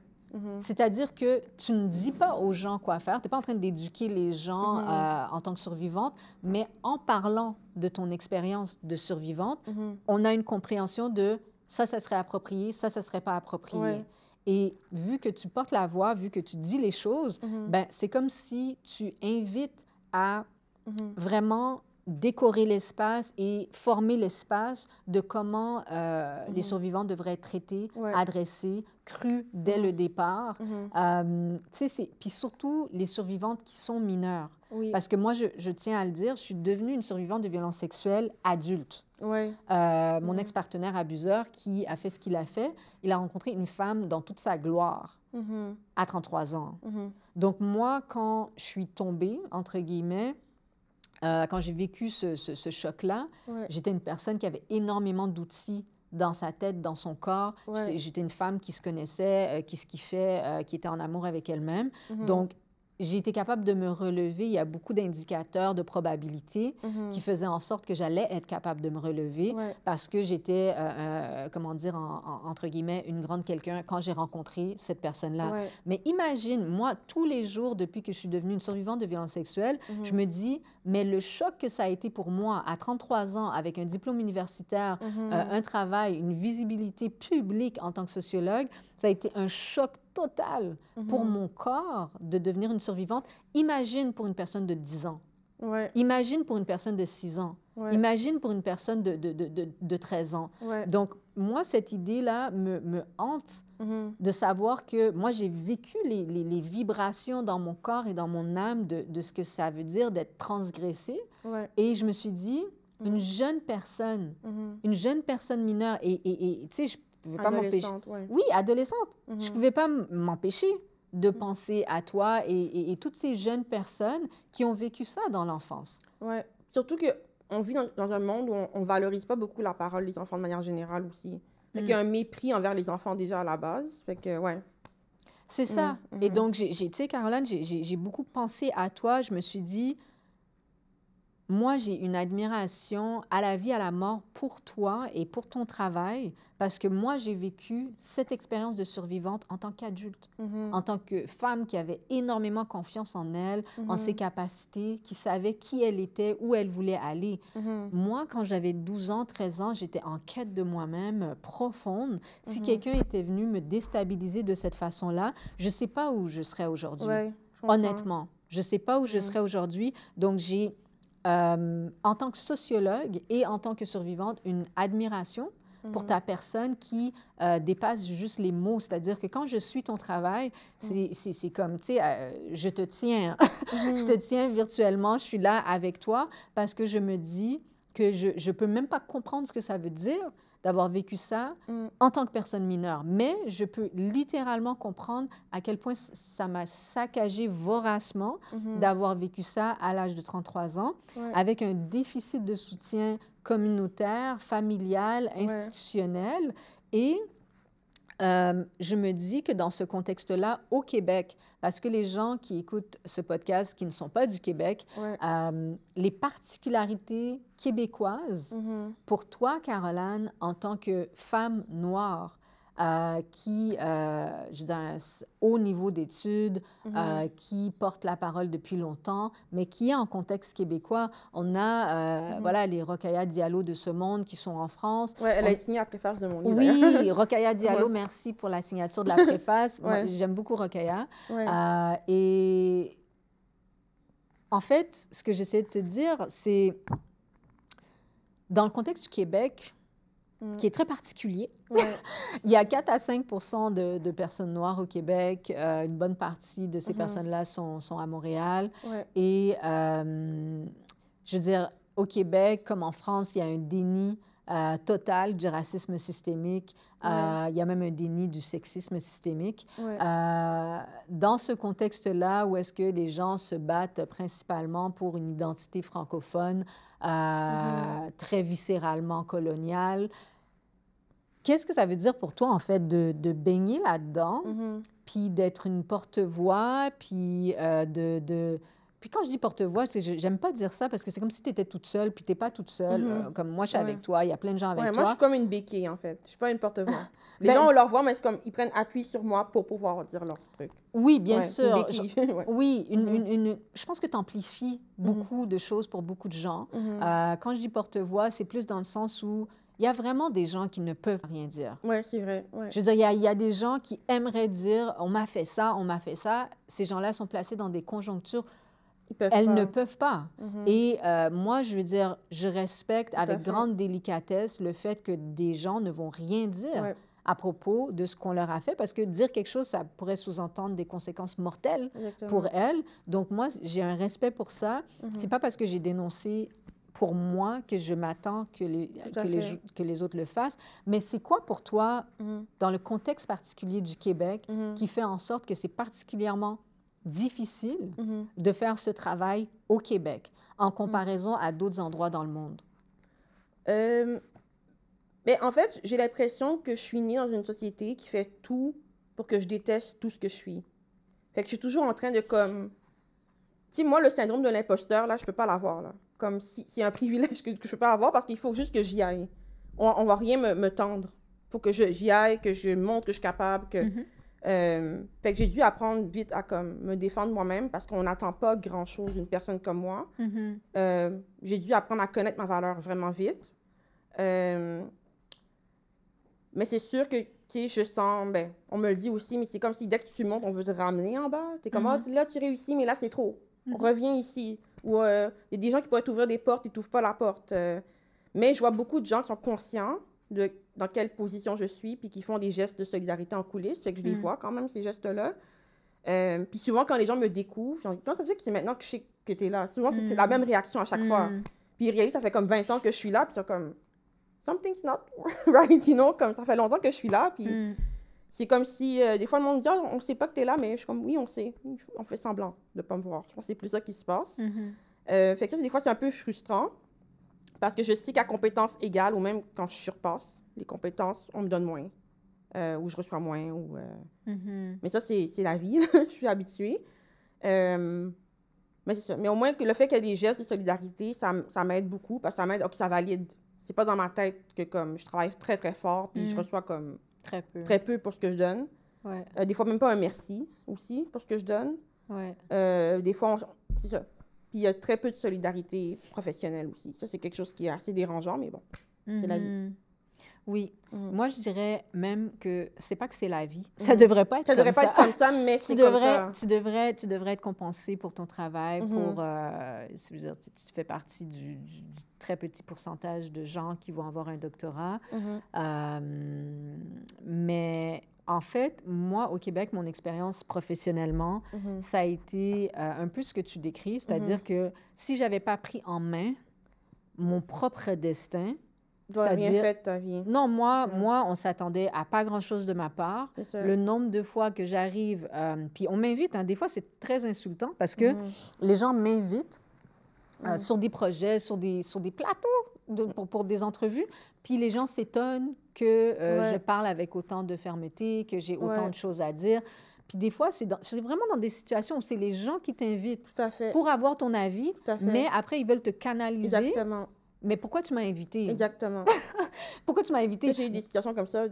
C'est-à-dire que tu ne dis pas aux gens quoi faire, tu n'es pas en train d'éduquer les gens en tant que survivante, mais en parlant de ton expérience de survivante, on a une compréhension de ça serait approprié, ça serait pas approprié. Ouais. Et vu que tu portes la voix, vu que tu dis les choses, ben, c'est comme si tu invites à vraiment décorer l'espace et former l'espace de comment les survivants devraient être traités, adressés, crus dès le départ. Puis surtout, les survivantes qui sont mineures. Oui. Parce que moi, je tiens à le dire, je suis devenue une survivante de violences sexuelles adulte. Ouais. Mon ex-partenaire abuseur qui a fait ce qu'il a fait, il a rencontré une femme dans toute sa gloire à 33 ans. Donc moi, quand je suis tombée, entre guillemets, quand j'ai vécu ce choc-là, j'étais une personne qui avait énormément d'outils dans sa tête, dans son corps. J'étais une femme qui se connaissait, qui se kiffait, qui était en amour avec elle-même. Donc, j'ai été capable de me relever. Il y a beaucoup d'indicateurs de probabilité qui faisaient en sorte que j'allais être capable de me relever parce que j'étais, comment dire, entre guillemets, une grande quelqu'un quand j'ai rencontré cette personne-là. Mais imagine, moi, tous les jours, depuis que je suis devenue une survivante de violences sexuelles, je me dis, mais le choc que ça a été pour moi à 33 ans, avec un diplôme universitaire, un travail, une visibilité publique en tant que sociologue, ça a été un choc total pour mon corps de devenir une survivante. Imagine pour une personne de 10 ans. Imagine pour une personne de 6 ans. Imagine pour une personne de 13 ans. Donc, moi, cette idée-là me hante de savoir que moi, j'ai vécu les vibrations dans mon corps et dans mon âme de ce que ça veut dire d'être transgressée. Et je me suis dit, une jeune personne mineure, et tu sais, je pouvais pas m'empêcher. Oui, adolescente. Je pouvais pas m'empêcher de penser à toi et toutes ces jeunes personnes qui ont vécu ça dans l'enfance. Ouais. Surtout qu'on vit dans un monde où on valorise pas beaucoup la parole des enfants de manière générale aussi. Fait qu'il y a un mépris envers les enfants déjà à la base. Fait que, ouais. C'est ça. Et donc, tu sais, Caroline, j'ai beaucoup pensé à toi. Je me suis dit, moi, j'ai une admiration à la vie, à la mort pour toi et pour ton travail parce que moi, j'ai vécu cette expérience de survivante en tant qu'adulte, en tant que femme qui avait énormément confiance en elle, en ses capacités, qui savait qui elle était, où elle voulait aller. Moi, quand j'avais 12 ans, 13 ans, j'étais en quête de moi-même profonde. Si quelqu'un était venu me déstabiliser de cette façon-là, je ne sais pas où je serais aujourd'hui. Honnêtement, je ne sais pas où je serais aujourd'hui. Donc, j'ai... en tant que sociologue et en tant que survivante, une admiration pour ta personne qui dépasse juste les mots. C'est-à-dire que quand je suis ton travail, c'est comme, tu sais, je te tiens. Je te tiens virtuellement, je suis là avec toi parce que je me dis que je ne peux même pas comprendre ce que ça veut dire d'avoir vécu ça en tant que personne mineure. Mais je peux littéralement comprendre à quel point ça m'a saccagé voracement d'avoir vécu ça à l'âge de 33 ans, avec un déficit de soutien communautaire, familial, institutionnel. Et je me dis que dans ce contexte-là, au Québec, parce que les gens qui écoutent ce podcast qui ne sont pas du Québec, les particularités québécoises, pour toi, Caroline, en tant que femme noire, qui, je veux dire, un haut niveau d'études, qui porte la parole depuis longtemps, mais qui est en contexte québécois. On a, voilà, les Rokhaya Diallo de ce monde qui sont en France. Oui, elle a signé la préface de mon livre. Oui, Rokhaya Diallo, merci pour la signature de la préface. Moi, j'aime beaucoup Rokhaya. Et en fait, ce que j'essaie de te dire, c'est dans le contexte du Québec, qui est très particulier. Il y a 4 à 5 de personnes noires au Québec. Une bonne partie de ces personnes-là sont à Montréal. Et je veux dire, au Québec, comme en France, il y a un déni total du racisme systémique. Il y a même un déni du sexisme systémique. Dans ce contexte-là, où est-ce que les gens se battent principalement pour une identité francophone très viscéralement coloniale, qu'est-ce que ça veut dire pour toi, en fait, de baigner là-dedans, puis d'être une porte-voix, puis Puis quand je dis porte-voix, j'aime pas dire ça parce que c'est comme si tu étais toute seule, puis tu n'es pas toute seule. Comme moi, je suis avec toi, il y a plein de gens avec toi. Moi, je suis comme une béquille, en fait. Je suis pas une porte-voix. Les gens, on leur voit, mais c'est comme, ils prennent appui sur moi pour pouvoir dire leur truc. Oui, bien sûr. Une béquille. Oui, je pense que tu amplifies beaucoup de choses pour beaucoup de gens. Quand je dis porte-voix, c'est plus dans le sens où il y a vraiment des gens qui ne peuvent rien dire. Oui, c'est vrai. Je veux dire, il y a des gens qui aimeraient dire « on m'a fait ça, on m'a fait ça ». Ces gens-là sont placés dans des conjonctures ne peuvent pas. Et moi, je veux dire, je respecte avec grande délicatesse le fait que des gens ne vont rien dire à propos de ce qu'on leur a fait, parce que dire quelque chose, ça pourrait sous-entendre des conséquences mortelles pour elles. Donc moi, j'ai un respect pour ça. C'est pas parce que j'ai dénoncé pour moi que je m'attends que les autres le fassent. Mais c'est quoi pour toi, dans le contexte particulier du Québec, qui fait en sorte que c'est particulièrement difficile de faire ce travail au Québec en comparaison à d'autres endroits dans le monde? Mais en fait, j'ai l'impression que je suis née dans une société qui fait tout pour que je déteste tout ce que je suis. Fait que je suis toujours en train de comme... Tu sais, moi, le syndrome de l'imposteur, là, je peux pas l'avoir, là. Comme si c'est un privilège que je peux pas avoir parce qu'il faut juste que j'y aille. On va rien me tendre. Il faut que j'y aille, que je montre que je suis capable, que... fait que j'ai dû apprendre vite à comme, me défendre moi-même parce qu'on n'attend pas grand-chose d'une personne comme moi. J'ai dû apprendre à connaître ma valeur vraiment vite. Mais c'est sûr que, tu sais, je sens, ben, on me le dit aussi, mais c'est comme si dès que tu montes, on veut te ramener en bas. T'es comme, là, tu réussis, mais là, c'est trop. On revient ici. Ou il y a des gens qui pourraient t'ouvrir des portes, ils t'ouvrent pas la porte. Mais je vois beaucoup de gens qui sont conscients de dans quelle position je suis, puis qui font des gestes de solidarité en coulisses, fait que je les vois quand même, ces gestes-là. Puis souvent, quand les gens me découvrent, ils disent, ça fait que c'est maintenant que je sais que tu es là. Souvent, c'est la même réaction à chaque fois. Puis ils réalisent, ça fait comme 20 ans que je suis là, puis ils sont comme, something's not right, you know, comme ça fait longtemps que je suis là, puis c'est comme si, des fois, le monde me dit, on sait pas que tu es là, mais je suis comme, oui, on sait, on fait semblant de pas me voir. Je pense que c'est plus ça qui se passe. Fait que ça, des fois, c'est un peu frustrant, parce que je sais qu'à compétences égales, ou même quand je surpasse les compétences, on me donne moins, ou je reçois moins, ou... Mais ça, c'est la vie, là. Je suis habituée. Mais c'est ça. Mais au moins, que le fait qu'il y ait des gestes de solidarité, ça m'aide beaucoup, parce que ça m'aide, OK, ça valide. C'est pas dans ma tête que comme je travaille très, très fort, puis je reçois comme très peu pour ce que je donne. Des fois, même pas un merci aussi pour ce que je donne. Des fois, c'est ça. Puis il y a très peu de solidarité professionnelle aussi. Ça, c'est quelque chose qui est assez dérangeant, mais bon, c'est la vie. Oui. Moi, je dirais même que c'est pas que c'est la vie. Ça devrait pas être Ça comme devrait pas être comme ça, mais c'est comme ça. Tu devrais être compensé pour ton travail, pour... je veux dire, tu fais partie du très petit pourcentage de gens qui vont avoir un doctorat. Mais en fait, moi, au Québec, mon expérience professionnellement, ça a été un peu ce que tu décris, c'est-à-dire que si j'avais pas pris en main mon propre destin, Rien fait de ta vie. Non, moi, on s'attendait à pas grand-chose de ma part. Le nombre de fois que j'arrive, puis on m'invite, hein, des fois c'est très insultant parce que les gens m'invitent sur des projets, sur des plateaux pour des entrevues, puis les gens s'étonnent que je parle avec autant de fermeté, que j'ai autant de choses à dire. Puis des fois, c'est vraiment dans des situations où c'est les gens qui t'invitent pour avoir ton avis, mais après, ils veulent te canaliser. Exactement. Mais pourquoi tu m'as invité? Exactement. Pourquoi tu m'as invité? J'ai eu des situations comme ça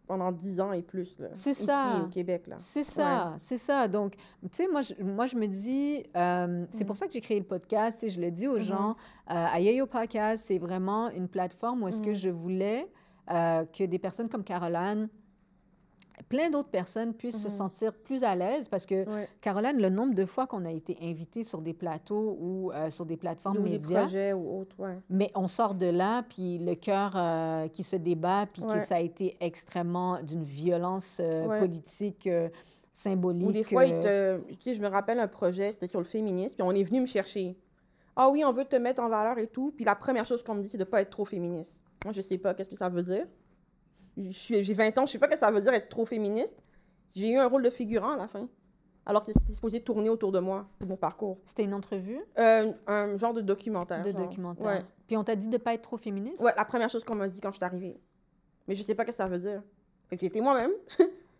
pendant 10 ans et plus, là. C'est ici, ça. au Québec, là. C'est ça, c'est ça. Donc, tu sais, moi, je me dis, c'est pour ça que j'ai créé le podcast, tu sais, je le dis aux gens, Ayayo Podcast, c'est vraiment une plateforme où est-ce que je voulais que des personnes comme Caroline, plein d'autres personnes puissent se sentir plus à l'aise parce que, Caroline, le nombre de fois qu'on a été invité sur des plateaux ou sur des plateformes médias... des projets ou autres, Mais on sort de là, puis le cœur qui se débat, puis que ça a été extrêmement d'une violence politique symbolique. Ou des fois, tu sais, je me rappelle un projet, c'était sur le féminisme, puis on est venu me chercher. « Ah oui, on veut te mettre en valeur et tout. » Puis la première chose qu'on me dit, c'est de ne pas être trop féministe. Moi, je ne sais pas qu'est-ce que ça veut dire. J'ai 20 ans, je sais pas ce que ça veut dire être trop féministe. J'ai eu un rôle de figurant à la fin, alors que c'était supposé tourner autour de moi, de mon parcours. C'était une entrevue? Un genre de documentaire. Documentaire. Puis on t'a dit de ne pas être trop féministe? Ouais, la première chose qu'on m'a dit quand je suis arrivée. Mais je sais pas ce que ça veut dire. Fait que j'étais moi-même.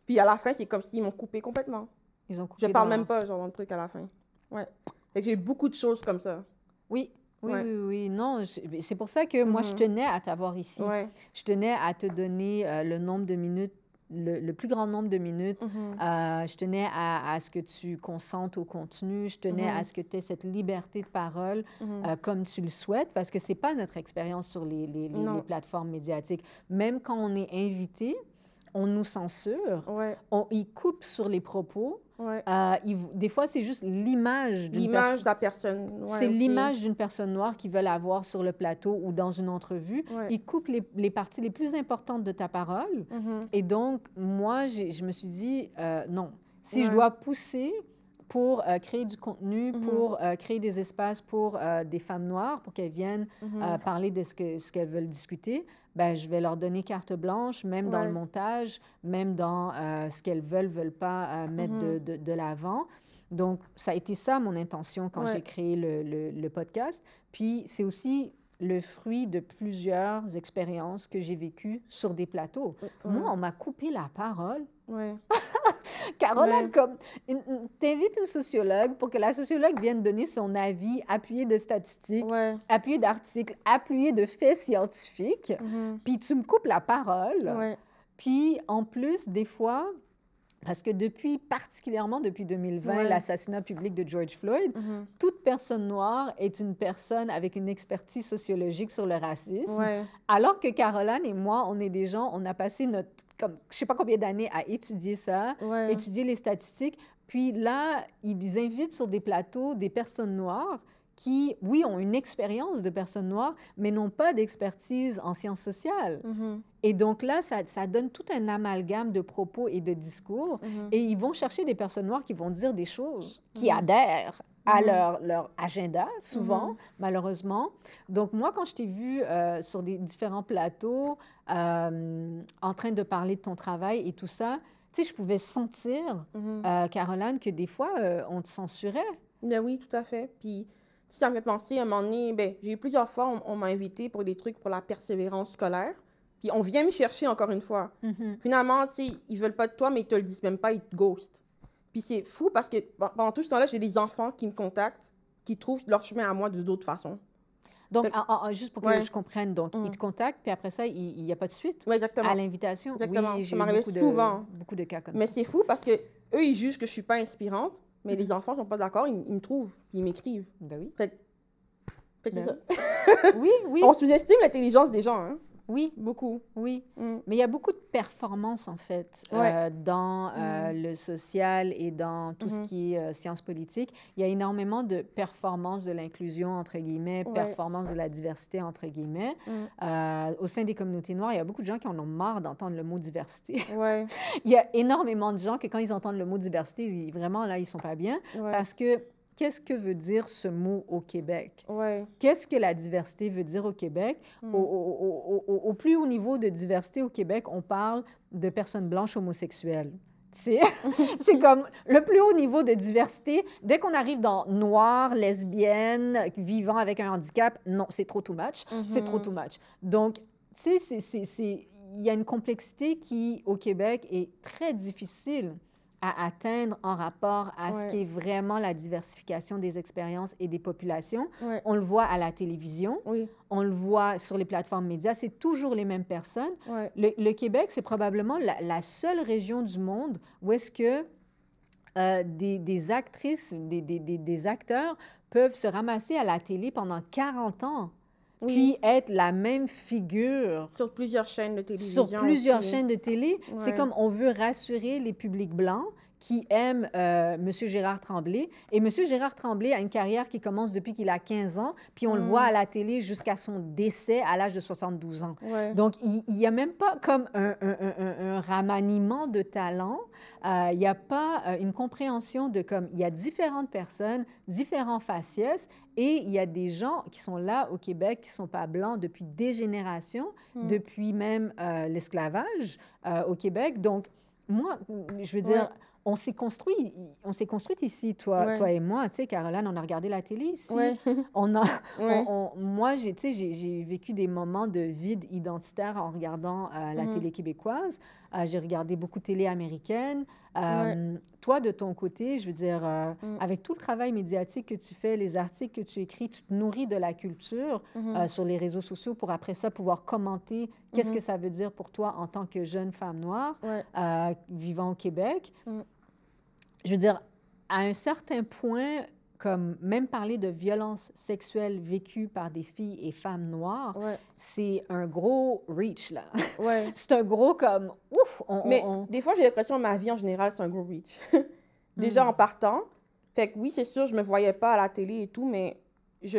Puis à la fin, c'est comme s'ils m'ont coupé complètement. Ils ont coupé. Je parle même pas, genre, dans le truc à la fin. Ouais. Fait que j'ai eu beaucoup de choses comme ça. Oui. Oui. Non, c'est pour ça que moi, je tenais à t'avoir ici. Je tenais à te donner le nombre de minutes, le plus grand nombre de minutes. Je tenais à ce que tu consentes au contenu. Je tenais à ce que tu aies cette liberté de parole comme tu le souhaites, parce que c'est pas notre expérience sur les plateformes médiatiques. Même quand on est invité, on nous censure, ils coupent sur les propos. Des fois, c'est juste l'image d'une de la personne. C'est l'image d'une personne noire qu'ils veulent avoir sur le plateau ou dans une entrevue. Ils coupent les parties les plus importantes de ta parole. Et donc, moi, je me suis dit, non, si je dois pousser pour créer du contenu, pour créer des espaces pour des femmes noires, pour qu'elles viennent parler de ce qu'elles veulent discuter, ben, je vais leur donner carte blanche, même dans le montage, même dans ce qu'elles veulent pas mettre de l'avant. Donc, ça a été ça mon intention quand j'ai créé le podcast. Puis, c'est aussi le fruit de plusieurs expériences que j'ai vécues sur des plateaux. Moi, on m'a coupé la parole. Caroline, comme, t'invites une sociologue pour que la sociologue vienne donner son avis appuyé de statistiques, appuyé d'articles, appuyé de faits scientifiques, puis tu me coupes la parole. Puis, en plus, des fois, parce que particulièrement depuis 2020, l'assassinat public de George Floyd, toute personne noire est une personne avec une expertise sociologique sur le racisme. Alors que Caroline et moi, on est des gens, on a passé je ne sais pas combien d'années à étudier ça, étudier les statistiques. Puis là, ils invitent sur des plateaux des personnes noires qui, oui, ont une expérience de personnes noires, mais n'ont pas d'expertise en sciences sociales. Et donc là, ça donne tout un amalgame de propos et de discours. Et ils vont chercher des personnes noires qui vont dire des choses, qui adhèrent à leur agenda, souvent, malheureusement. Donc moi, quand je t'ai vue sur des différents plateaux, en train de parler de ton travail et tout ça, tu sais, je pouvais sentir, Caroline, que des fois, on te censurait. Ben oui, tout à fait. Puis ça me fait penser, à un moment donné, j'ai eu plusieurs fois, on m'a invité pour des trucs pour la persévérance scolaire. Puis on vient me chercher encore une fois. Finalement, tu sais, ils veulent pas de toi, mais ils te le disent même pas, ils te ghostent. Puis c'est fou parce que pendant tout ce temps-là, j'ai des enfants qui me contactent, qui trouvent leur chemin à moi de d'autres façons. Donc, juste pour que je comprenne, donc, ils te contactent, puis après ça, il n'y a pas de suite exactement. À l'invitation. Exactement. Oui, ça m'arrive souvent. Beaucoup de cas comme mais ça. c'est fou parce que eux, ils jugent que je suis pas inspirante, mais les enfants sont pas d'accord, ils me trouvent, puis ils m'écrivent. Ben oui. Fait que c'est ça. Oui. On sous-estime l'intelligence des gens, hein? Oui, Beaucoup. oui. Mm. Mais il y a beaucoup de performances, en fait, Ouais. dans le social et dans tout ce Mhm. qui est sciences politiques. Il y a énormément de performances de l'inclusion, entre guillemets, Ouais. performances de la diversité, entre guillemets. Mm. Au sein des communautés noires, il y a beaucoup de gens qui en ont marre d'entendre le mot diversité. Ouais. Il y a énormément de gens que quand ils entendent le mot diversité, vraiment, là, ils sont pas bien. Ouais. Parce que qu'est-ce que veut dire ce mot au Québec? Ouais. Qu'est-ce que la diversité veut dire au Québec? Mm. Au plus haut niveau de diversité au Québec, on parle de personnes blanches homosexuelles. C'est comme le plus haut niveau de diversité. Dès qu'on arrive dans noir, lesbienne, vivant avec un handicap, non, c'est trop too much. C'est trop too much. Donc, tu sais, il y a une complexité qui, au Québec, est très difficile à atteindre en rapport à ce Ouais. qui est vraiment la diversification des expériences et des populations. Ouais. On le voit à la télévision, Oui. on le voit sur les plateformes médias, c'est toujours les mêmes personnes. Ouais. Le Québec, c'est probablement la seule région du monde où est-ce que des actrices, des acteurs peuvent se ramasser à la télé pendant 40 ans, Oui. puis être la même figure Sur plusieurs chaînes de télévision. sur plusieurs aussi. chaînes de télé. C'est Ouais. comme on veut rassurer les publics blancs qui aiment M. Gérard Tremblay. Et M. Gérard Tremblay a une carrière qui commence depuis qu'il a 15 ans, puis on le voit à la télé jusqu'à son décès à l'âge de 72 ans. Ouais. Donc, il n'y a même pas comme un ramaniement de talent. Il n'y a pas une compréhension de comme il y a différentes personnes, différents faciès, et il y a des gens qui sont là au Québec qui ne sont pas blancs depuis des générations, depuis même l'esclavage au Québec. Donc, moi, je veux dire, Ouais. on s'est construit ici, toi, Ouais. toi et moi. Tu sais, Caroline, on a regardé la télé ici. Ouais. On a, Ouais. moi, tu sais, j'ai vécu des moments de vide identitaire en regardant la télé québécoise. J'ai regardé beaucoup de télé américaine. Toi, de ton côté, je veux dire, avec tout le travail médiatique que tu fais, les articles que tu écris, tu te nourris de la culture sur les réseaux sociaux pour après ça pouvoir commenter qu'est-ce que ça veut dire pour toi en tant que jeune femme noire Ouais. vivant au Québec. Je veux dire, à un certain point, comme même parler de violences sexuelles vécues par des filles et femmes noires, Ouais. c'est un gros reach, là. Ouais. C'est un gros comme, ouf, Mais des fois, j'ai l'impression que ma vie en général, c'est un gros reach. Déjà en partant. Fait que oui, c'est sûr, je me voyais pas à la télé et tout, mais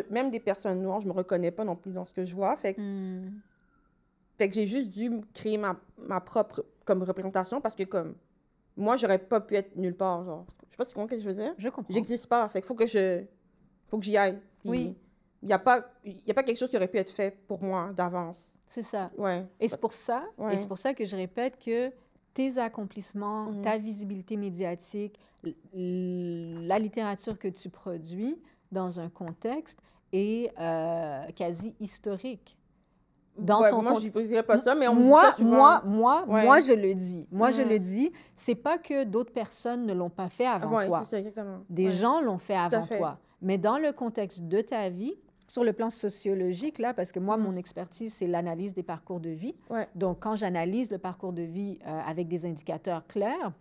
même des personnes noires, je me reconnais pas non plus dans ce que je vois. Fait que j'ai juste dû créer ma propre comme représentation parce que comme moi, j'aurais pas pu être nulle part, genre. Je sais pas si tu comprends ce que je veux dire. Je comprends. J'existe pas. Fait qu'il faut que j'y aille. Puis, Oui. il y a pas quelque chose qui aurait pu être fait pour moi d'avance. C'est ça. Ouais. Et c'est pour ça, Ouais. et c'est pour ça que je répète que tes accomplissements, ta visibilité médiatique, la littérature que tu produis dans un contexte est quasi historique. Dans Ouais, son moi, je dirais pas ça, mais on me dit moi, ça souvent. moi, je le dis. Moi, je le dis. C'est pas que d'autres personnes ne l'ont pas fait avant Ouais, toi. c'est ça, exactement. Des gens l'ont fait avant fait. toi. Mais dans le contexte de ta vie, sur le plan sociologique, là, parce que moi, mon expertise, c'est l'analyse des parcours de vie. Ouais. Donc, quand j'analyse le parcours de vie avec des indicateurs clairs,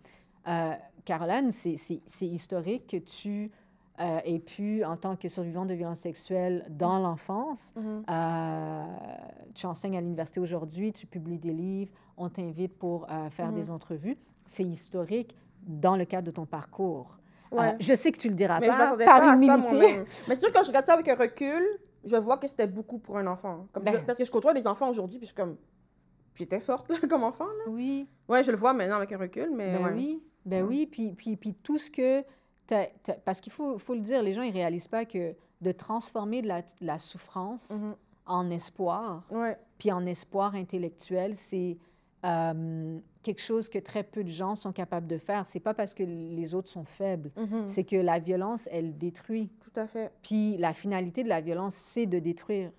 Caroline, c'est historique que tu aies pu, en tant que survivante de violences sexuelles dans l'enfance, tu enseignes à l'université aujourd'hui, tu publies des livres, on t'invite pour faire des entrevues. C'est historique dans le cadre de ton parcours. Ouais. Je sais que tu le diras Mais je pas m'attendais par pas à ça humilité. moi-même. Mais c'est sûr, quand je regarde ça avec un recul, je vois que c'était beaucoup pour un enfant. Comme Ben. parce que je côtoie des enfants aujourd'hui, puis je suis comme... J'étais forte, là, comme enfant, là. Oui. Ouais, je le vois maintenant avec un recul, mais Ben ouais. oui. Ben oui. Puis tout ce que... Parce qu'il faut le dire, les gens, ils réalisent pas que de transformer de la souffrance en espoir, Ouais. puis en espoir intellectuel, c'est quelque chose que très peu de gens sont capables de faire. C'est pas parce que les autres sont faibles. C'est que la violence, elle détruit. Tout à fait. Puis la finalité de la violence, c'est de détruire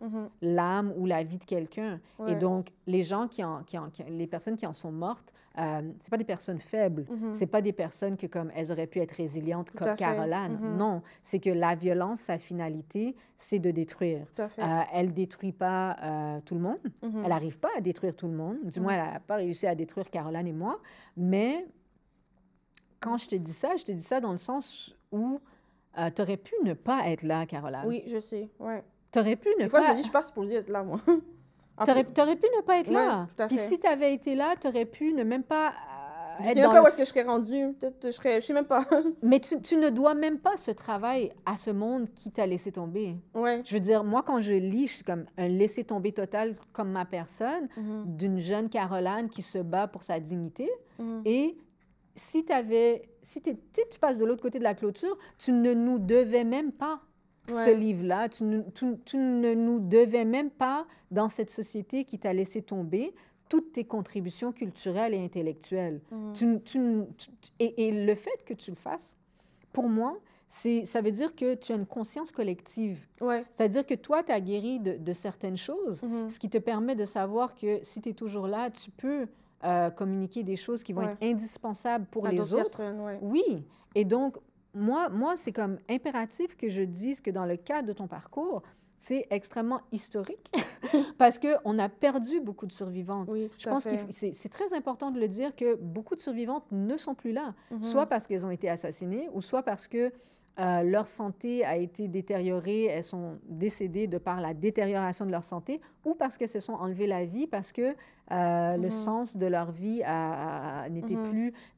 l'âme ou la vie de quelqu'un. Ouais. Et donc, les gens les personnes qui en sont mortes, c'est pas des personnes faibles. C'est pas des personnes que comme elles auraient pu être résilientes Tout comme à fait. Caroline. Non, c'est que la violence, sa finalité, c'est de détruire. Tout à fait. Elle détruit pas tout le monde. Elle n'arrive pas à détruire tout le monde. Du moins, elle n'a pas réussi à détruire Caroline et moi. Mais quand je te dis ça dans le sens où tu aurais pu ne pas être là, Caroline. Oui, je sais, ouais. Tu aurais pu ne Des fois, je pas... me dis, je suis pas supposée être là, moi. T'aurais pu ne pas être là. Tout à Puis fait. si tu avais été là, tu aurais pu ne même pas Je être sais même dans pas le... où est-ce que je serais rendue. Peut-être je sais même pas. Mais tu ne dois même pas ce travail à ce monde qui t'a laissé tomber. Ouais. Je veux dire, moi, quand je lis, je suis comme un laisser-tomber total comme ma personne, d'une jeune Caroline qui se bat pour sa dignité. Et si tu passes de l'autre côté de la clôture, tu ne nous devais même pas ce livre-là. Tu ne nous devais même pas, dans cette société qui t'a laissé tomber, toutes tes contributions culturelles et intellectuelles. Et le fait que tu le fasses, pour moi, ça veut dire que tu as une conscience collective. Ouais. C'est-à-dire que toi, tu as guéri de certaines choses, ce qui te permet de savoir que si tu es toujours là, tu peux communiquer des choses qui vont être indispensables pour les autres. Personnes, Oui. Et donc, moi c'est comme impératif que je dise que dans le cadre de ton parcours, c'est extrêmement historique parce qu'on a perdu beaucoup de survivantes. Oui, Je pense que c'est très important de le dire que beaucoup de survivantes ne sont plus là, soit parce qu'elles ont été assassinées ou soit parce que leur santé a été détériorée, elles sont décédées de par la détérioration de leur santé ou parce qu'elles se sont enlevées la vie parce que le sens de leur vie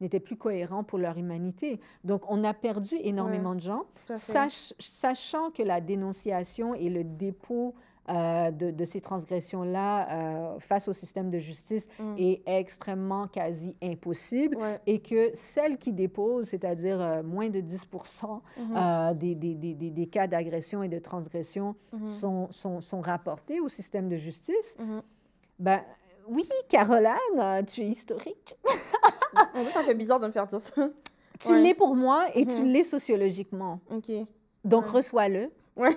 n'était plus cohérent pour leur humanité. Donc, on a perdu énormément de gens, sachant que la dénonciation et le dépôt de ces transgressions-là face au système de justice est extrêmement quasi impossible et que celles qui déposent, c'est-à-dire moins de 10% des cas d'agression et de transgression sont rapportés au système de justice, ben, oui, Caroline, tu es historique. Ça fait bizarre de me faire dire ça. Tu l'es pour moi et tu l'es sociologiquement. OK. Donc, reçois-le. Ouais.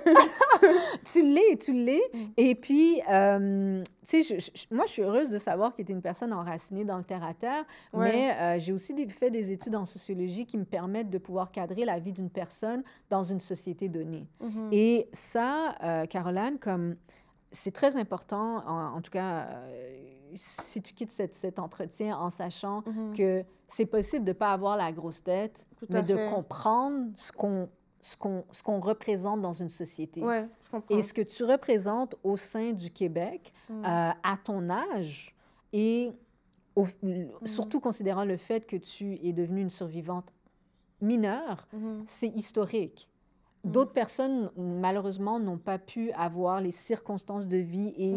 Tu l'es. Et puis, tu sais, moi, je suis heureuse de savoir que tu es une personne enracinée dans le terre-à-terre, mais j'ai aussi fait des études en sociologie qui me permettent de pouvoir cadrer la vie d'une personne dans une société donnée. Et ça, Caroline, comme c'est très important, en tout cas, si tu quittes cet entretien en sachant que c'est possible de ne pas avoir la grosse tête, mais de comprendre ce qu'on représente dans une société. Oui, je comprends. Et ce que tu représentes au sein du Québec, à ton âge, et surtout considérant le fait que tu es devenue une survivante mineure, c'est historique. D'autres personnes, malheureusement, n'ont pas pu avoir les circonstances de vie et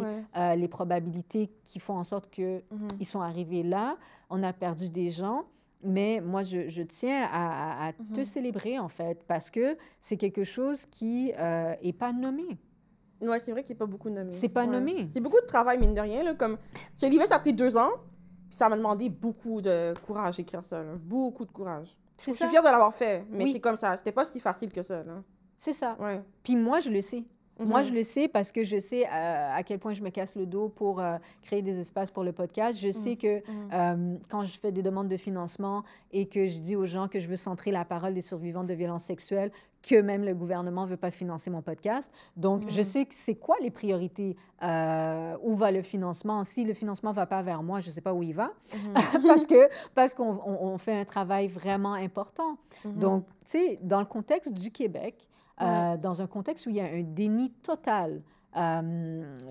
les probabilités qui font en sorte qu'ils sont arrivés là. On a perdu des gens. Mais moi, je tiens à te célébrer, en fait, parce que c'est quelque chose qui n'est pas nommé. Oui, c'est vrai que c'est pas beaucoup nommé. C'est pas nommé. C'est beaucoup de travail, mine de rien. Là, comme... Ce livre, ça a pris 2 ans, puis ça m'a demandé beaucoup de courage d'écrire ça. Là. Beaucoup de courage. Je suis fière de l'avoir fait, mais c'est comme ça. C'était pas si facile que ça. Là. C'est ça. Ouais. Puis moi, je le sais. Moi, je le sais parce que je sais à quel point je me casse le dos pour créer des espaces pour le podcast. Je sais que quand je fais des demandes de financement et que je dis aux gens que je veux centrer la parole des survivantes de violences sexuelles, que même le gouvernement ne veut pas financer mon podcast. Donc, je sais que c'est quoi les priorités, où va le financement. Si le financement ne va pas vers moi, je ne sais pas où il va, parce qu'on fait un travail vraiment important. Donc, tu sais, dans le contexte du Québec, dans un contexte où il y a un déni total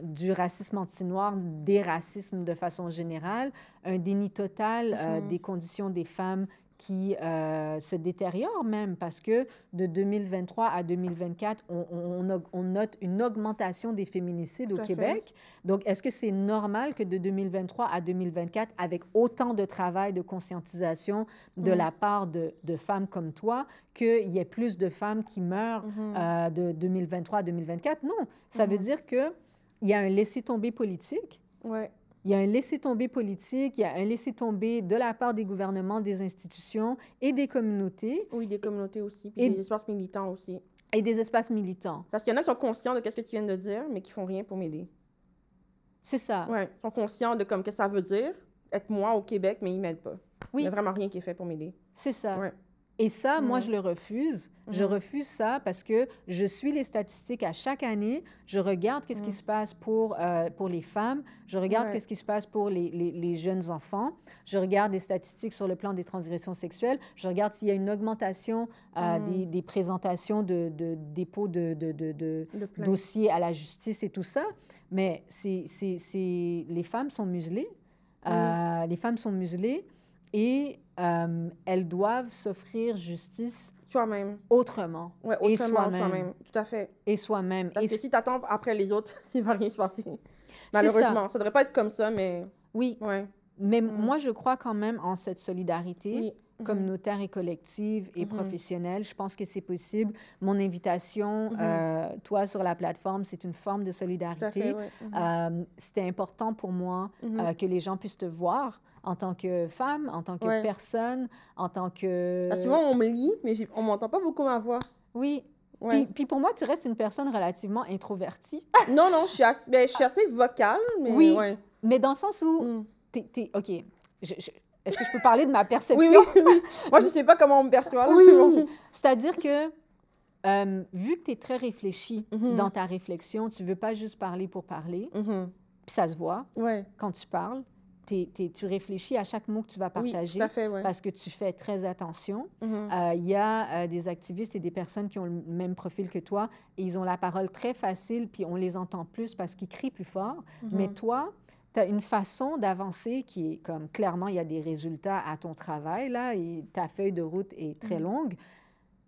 du racisme anti-noir, des racismes de façon générale, un déni total des conditions des femmes qui se détériorent même parce que de 2023 à 2024, on note une augmentation des féminicides au Québec. Donc, est-ce que c'est normal que de 2023 à 2024, avec autant de travail de conscientisation de la part de femmes comme toi, qu'il y ait plus de femmes qui meurent de 2023 à 2024? Non, ça veut dire qu'il y a un laisser-tomber politique. Ouais. Il y a un laisser-tomber politique, il y a un laisser-tomber de la part des gouvernements, des institutions et des communautés. Oui, des communautés aussi, puis des espaces militants aussi. Et des espaces militants. Parce qu'il y en a qui sont conscients de ce que tu viens de dire, mais qui font rien pour m'aider. C'est ça. Oui, ils sont conscients de ce que ça veut dire, être moi au Québec, mais ils m'aident pas. Oui. Il n'y a vraiment rien qui est fait pour m'aider. C'est ça. Ouais. Et ça, moi, je le refuse. Je refuse ça parce que je suis les statistiques à chaque année. Je regarde qu'est-ce qui se passe pour les femmes. Je regarde qu'est-ce qui se passe pour les jeunes enfants. Je regarde les statistiques sur le plan des transgressions sexuelles. Je regarde s'il y a une augmentation des présentations de dépôts de dossiers à la justice et tout ça. Mais les femmes sont muselées. Les femmes sont muselées et elles doivent s'offrir justice soi-même. Autrement. Oui, autrement, soi-même. Tout à fait. Et soi-même. Parce que si tu attends après les autres, il ne va rien se passer. Malheureusement. Ça ne devrait pas être comme ça, mais... Oui. Ouais. Mais moi, je crois quand même en cette solidarité communautaire et collective et professionnelle. Je pense que c'est possible. Mon invitation, toi, sur la plateforme, c'est une forme de solidarité. Tout à fait, c'était important pour moi que les gens puissent te voir en tant que femme, en tant que personne, en tant que... Souvent, on me lit, mais on ne m'entend pas beaucoup ma voix. Oui. Ouais. Puis pour moi, tu restes une personne relativement introvertie. Non, je suis assez vocale, mais... Oui, mais dans le sens où... OK, est-ce que je peux parler de ma perception? Oui. Moi, je ne sais pas comment on me perçoit. Là. Oui, c'est-à-dire que vu que tu es très réfléchi dans ta réflexion, tu ne veux pas juste parler pour parler, puis ça se voit quand tu parles. Tu réfléchis à chaque mot que tu vas partager parce que tu fais très attention. Il y a des activistes et des personnes qui ont le même profil que toi et ils ont la parole très facile, puis on les entend plus parce qu'ils crient plus fort. Mais toi, tu as une façon d'avancer qui est comme, clairement, il y a des résultats à ton travail, là, et ta feuille de route est très longue.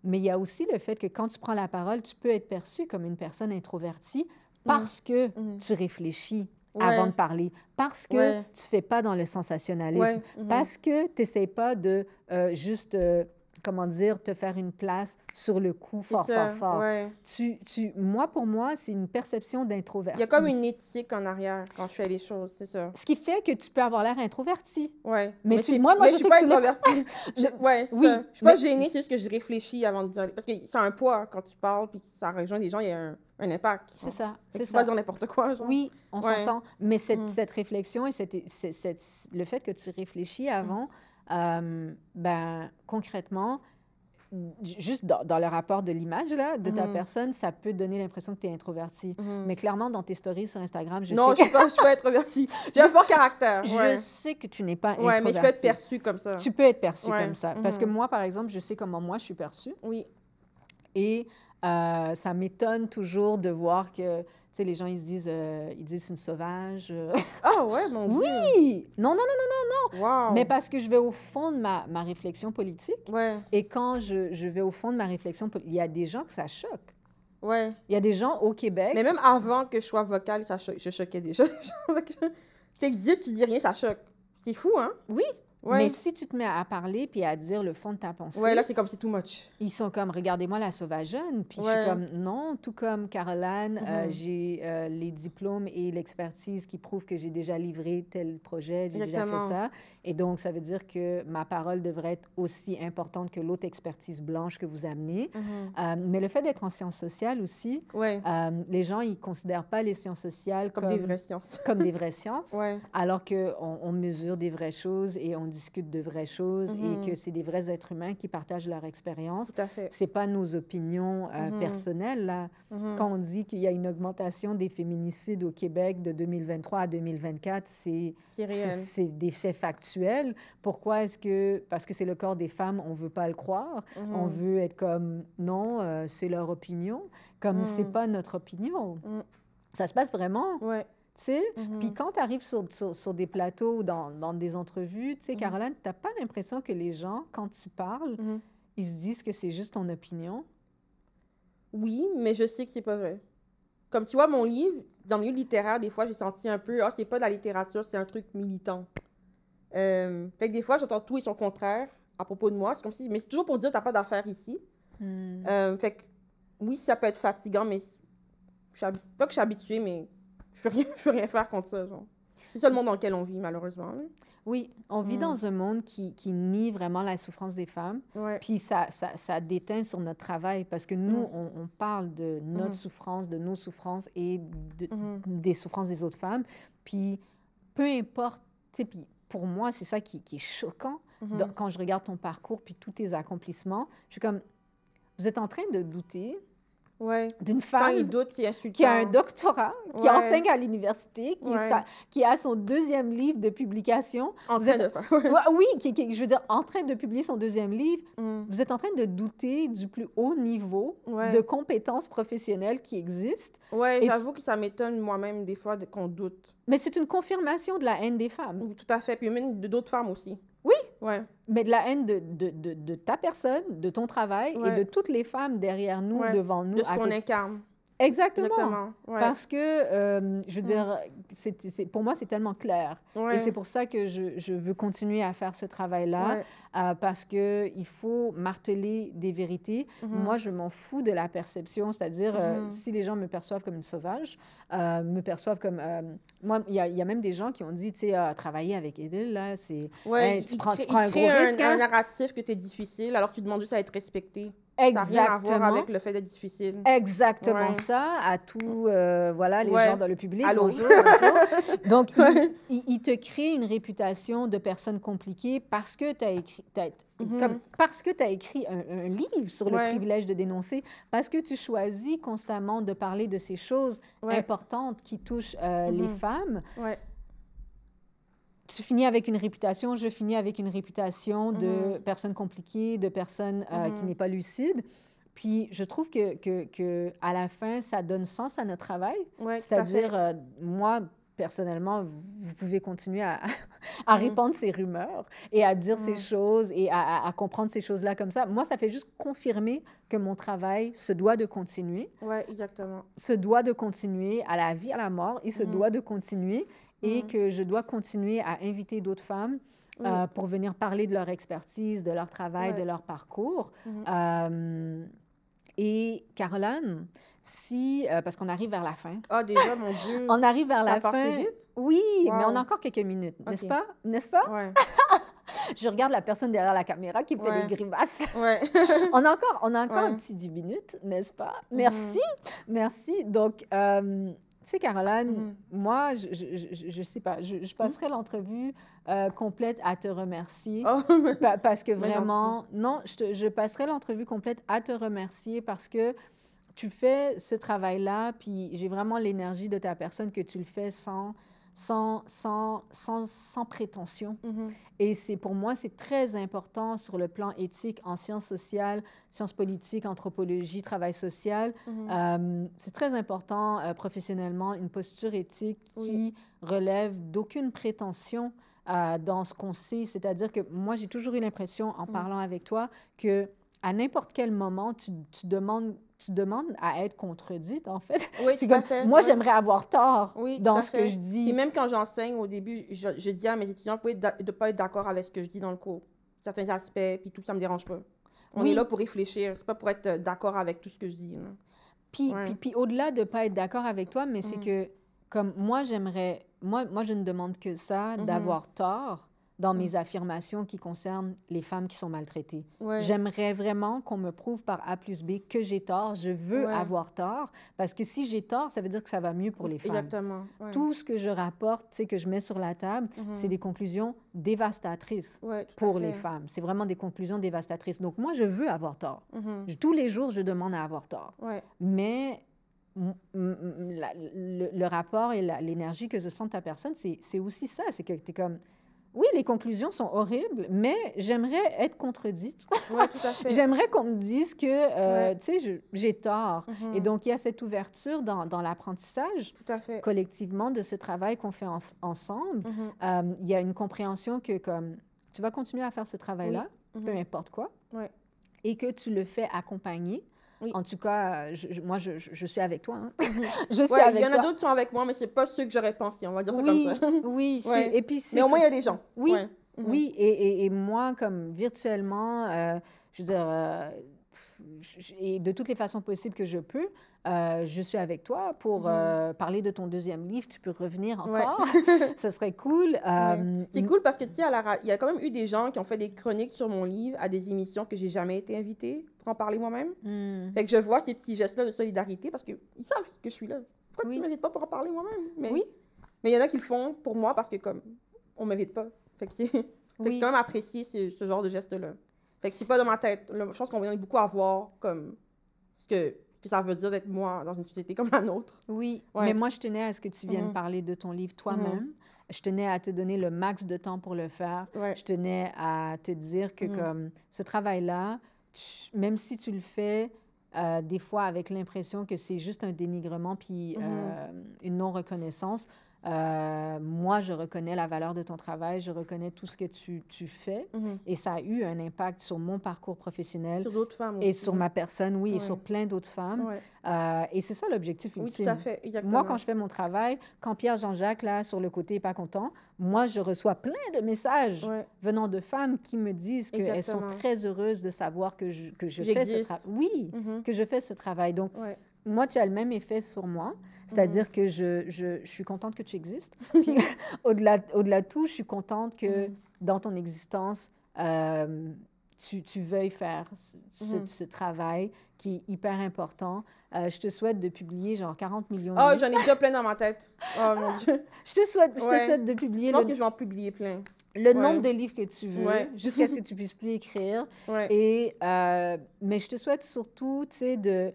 Mais il y a aussi le fait que quand tu prends la parole, tu peux être perçu comme une personne introvertie parce que tu réfléchis avant de parler, parce que tu ne fais pas dans le sensationnalisme, parce que tu n'essaies pas de juste, comment dire, te faire une place sur le coup fort. Moi, pour moi, c'est une perception d'introversion. Il y a comme une éthique en arrière quand je fais les choses, c'est ça. Ce qui fait que tu peux avoir l'air introverti. Oui. Mais moi, je suis pas introvertie. Je suis pas gênée, c'est juste que je réfléchis avant de dire... Parce que c'est un poids quand tu parles, puis ça rejoint des gens, il y a un impact. C'est ça. Tu vas dire n'importe quoi, genre. Oui, on s'entend. Mais cette réflexion et le fait que tu réfléchis avant, concrètement, juste dans le rapport de l'image là, de ta personne, ça peut donner l'impression que tu es introverti. Mais clairement, dans tes stories sur Instagram, je sais que... je suis pas introvertie. J'ai un fort caractère. Je sais que tu n'es pas introvertie. Mais je peux être perçue comme ça. Tu peux être perçue comme ça. Parce que moi, par exemple, je sais comment moi, je suis perçue. Oui. Et ça m'étonne toujours de voir que, tu sais, les gens, ils disent c'est une sauvage. Ah ouais, mon Dieu! Oui! Non. Wow. Mais parce que je vais au fond de ma réflexion politique. Ouais. Et quand je vais au fond de ma réflexion politique, il y a des gens que ça choque. Ouais. Il y a des gens au Québec... Mais même avant que je sois vocale, je choquais déjà les gens. T'existes, tu dis rien, ça choque. C'est fou, hein? Oui. Mais si tu te mets à parler puis à dire le fond de ta pensée... Ouais, là, c'est comme c'est too much. Ils sont comme, regardez-moi la sauvageonne. Puis je suis comme, non, tout comme Caroline, j'ai les diplômes et l'expertise qui prouvent que j'ai déjà livré tel projet, j'ai déjà fait ça. Et donc, ça veut dire que ma parole devrait être aussi importante que l'autre expertise blanche que vous amenez. Mais le fait d'être en sciences sociales aussi, les gens, ils ne considèrent pas les sciences sociales comme des vraies sciences. Comme des vraies sciences, alors qu'on mesure des vraies choses et on discute de vraies choses et que c'est des vrais êtres humains qui partagent leur expérience. Tout à fait. C'est pas nos opinions personnelles, là. Quand on dit qu'il y a une augmentation des féminicides au Québec de 2023 à 2024, c'est des faits factuels. Pourquoi est-ce que... Parce que c'est le corps des femmes, on veut pas le croire. On veut être comme, non, c'est leur opinion. Comme c'est pas notre opinion. Ça se passe vraiment. Ouais. Tu sais, puis quand tu arrives sur des plateaux ou dans des entrevues, tu sais, Caroline, tu n'as pas l'impression que les gens, quand tu parles, ils se disent que c'est juste ton opinion? Oui, mais je sais que c'est pas vrai. Comme tu vois, mon livre, dans le milieu littéraire, des fois, j'ai senti un peu, c'est pas de la littérature, c'est un truc militant. Fait que des fois, j'entends tout et son contraire à propos de moi. C'est comme si, mais c'est toujours pour dire, t'as pas d'affaires ici. Fait que, oui, ça peut être fatigant, mais pas que je suis habituée, mais je peux rien faire contre ça, genre. C'est ça le monde dans lequel on vit, malheureusement. Hein? Oui, on vit dans un monde qui nie vraiment la souffrance des femmes. Puis ça déteint sur notre travail parce que nous, on parle de notre souffrance, de nos souffrances et des souffrances des autres femmes. Puis peu importe, tu sais, puis pour moi, c'est ça qui est choquant quand je regarde ton parcours puis tous tes accomplissements, je suis comme, vous êtes en train de douter d'une Quand femme il doute, c'est insultant. qui a un doctorat, qui enseigne à l'université, Ouais. qui a son 2e livre de publication. En Vous train êtes- de faire. Ouais, oui, je veux dire, en train de publier son 2e livre. Mm. Vous êtes en train de douter du plus haut niveau Ouais. de compétences professionnelles qui existent. Ouais, Et j'avoue que ça m'étonne moi-même des fois qu'on doute. Mais c'est une confirmation de la haine des femmes. Oui, tout à fait. Puis même de d'autres femmes aussi. Oui. Ouais. Mais de la haine de ta personne, de ton travail et de toutes les femmes derrière nous, devant nous. De ce à qu'on côté. incarne. Exactement. Exactement. Ouais. Parce que, je veux dire, pour moi, c'est tellement clair. Ouais. Et c'est pour ça que je veux continuer à faire ce travail-là, parce qu'il faut marteler des vérités. Moi, je m'en fous de la perception, c'est-à-dire, si les gens me perçoivent comme une sauvage, me perçoivent comme... moi, il y a même des gens qui ont dit, tu sais, travailler avec Edil, là, c'est... Ouais, hey, tu prends un crée gros risque, un hein? narratif que tu es difficile, alors que tu demandes juste à être respecté. Exactement. Ça n'a rien à voir avec le fait d'être difficile. Exactement ça, à tous, voilà, les gens dans le public. Allô. Bonjour, bonjour. Donc, il te crée une réputation de personne compliquée parce que tu as écrit, parce que tu as écrit un livre sur le privilège de dénoncer, parce que tu choisis constamment de parler de ces choses importantes qui touchent les femmes. Tu finis avec une réputation, je finis avec une réputation de personne compliquée, de personne qui n'est pas lucide. Puis je trouve que à la fin, ça donne sens à notre travail. C'est-à-dire, moi, personnellement, vous pouvez continuer à répandre ces rumeurs et à dire ces choses et à comprendre ces choses-là comme ça. Moi, ça fait juste confirmer que mon travail se doit de continuer. Oui, exactement. Se doit de continuer à la vie, à la mort. Il se doit de continuer. Et que je dois continuer à inviter d'autres femmes pour venir parler de leur expertise, de leur travail, de leur parcours. Et Caroline, si, parce qu'on arrive vers la fin. Ah, déjà, mon Dieu. On arrive vers la fin. Ça passe vite? Oui, mais on a encore quelques minutes, n'est-ce pas? N'est-ce pas? Ouais. Je regarde la personne derrière la caméra qui me fait des grimaces. Ouais. On a encore un petit 10 minutes, n'est-ce pas? Merci. Merci. Donc, tu sais, Caroline, moi, je sais pas, je passerai l'entrevue complète à te remercier. Parce que vraiment, non, je passerai l'entrevue complète à te remercier parce que tu fais ce travail-là, puis j'ai vraiment l'énergie de ta personne que tu le fais sans prétention. Et pour moi, c'est très important sur le plan éthique, en sciences sociales, sciences politiques, anthropologie, travail social. C'est très important professionnellement, une posture éthique qui relève d'aucune prétention dans ce qu'on sait. C'est-à-dire que moi, j'ai toujours eu l'impression, en parlant avec toi, que à n'importe quel moment, tu demandes à être contredite, en fait. Oui, c'est tout comme, à fait. moi, j'aimerais avoir tort dans ce que je Et dis. même quand j'enseigne, au début, je dis à mes étudiants de ne pas être d'accord avec ce que je dis dans le cours. Certains aspects, puis tout, ça ne me dérange pas. On est là pour réfléchir, c'est pas pour être d'accord avec tout ce que je dis. Puis au-delà de ne pas être d'accord avec toi, mais c'est que, comme moi, je ne demande que ça, d'avoir tort dans mes affirmations qui concernent les femmes qui sont maltraitées. J'aimerais vraiment qu'on me prouve par A plus B que j'ai tort. Je veux avoir tort, parce que si j'ai tort, ça veut dire que ça va mieux pour les femmes. Exactement. Tout ce que je rapporte, que je mets sur la table, c'est des conclusions dévastatrices pour les femmes. C'est vraiment des conclusions dévastatrices. Donc, moi, je veux avoir tort. Tous les jours, je demande à avoir tort. Mais le rapport et l'énergie que je sens de ta personne, c'est aussi ça. C'est que tu es comme... Oui, les conclusions sont horribles, mais j'aimerais être contredite. Oui, tout à fait. J'aimerais qu'on me dise que, tu sais, j'ai tort. Et donc, il y a cette ouverture dans l'apprentissage collectivement de ce travail qu'on fait ensemble. Il y a une compréhension que, comme, tu vas continuer à faire ce travail-là, peu importe quoi, et que tu le fais accompagner. En tout cas, moi, je suis avec toi. Hein. Je suis avec toi. Il y en a d'autres qui sont avec moi, mais ce n'est pas ceux que j'aurais pensé. On va dire ça comme ça. Oui, et puis mais au moins, il y a des gens. Oui, oui. Et moi, comme virtuellement, je veux dire, et de toutes les façons possibles que je peux, je suis avec toi pour parler de ton 2e livre. Tu peux revenir encore. Ça serait cool. C'est cool parce que, tu sais, il y a quand même eu des gens qui ont fait des chroniques sur mon livre à des émissions que j'ai jamais été invitée pour en parler moi-même. Fait que je vois ces petits gestes-là de solidarité parce qu'ils savent que je suis là. Pourquoi tu ne m'invites pas pour en parler moi-même? Mais il y en a qui le font pour moi parce que, comme, on ne m'invite pas. Fait que Fait que c'est quand même apprécié ce genre de geste-là. Fait que c'est pas dans ma tête. Je pense qu'on va beaucoup à voir comme ce que ça veut dire d'être moi dans une société comme la nôtre. Oui, mais moi, je tenais à ce que tu viennes parler de ton livre toi-même. Je tenais à te donner le max de temps pour le faire. Je tenais à te dire que comme ce travail-là, même si tu le fais des fois avec l'impression que c'est juste un dénigrement puis une non-reconnaissance, moi, je reconnais la valeur de ton travail, je reconnais tout ce que tu fais et ça a eu un impact sur mon parcours professionnel. Sur d'autres femmes aussi. Et sur ma personne, oui, et sur plein d'autres femmes. Et c'est ça l'objectif ultime. Oui, tout à fait, exactement. Moi, quand je fais mon travail, quand Pierre-Jean-Jacques, là, sur le côté, n'est pas content, moi, je reçois plein de messages venant de femmes qui me disent qu'elles sont très heureuses de savoir que je fais ce travail. Oui, que je fais ce travail. Donc, moi, tu as le même effet sur moi. C'est-à-dire que je suis contente que tu existes. Puis, au-delà de tout, je suis contente que dans ton existence, tu veuilles faire ce travail qui est hyper important. Je te souhaite de publier genre 40 millions de livres. Oh, j'en ai déjà plein dans ma tête. Oh, mon Dieu. Je te souhaite de publier... Je pense que je vais en publier plein. Le nombre de livres que tu veux, jusqu'à ce que tu puisses plus écrire. Et, mais je te souhaite surtout, tu sais,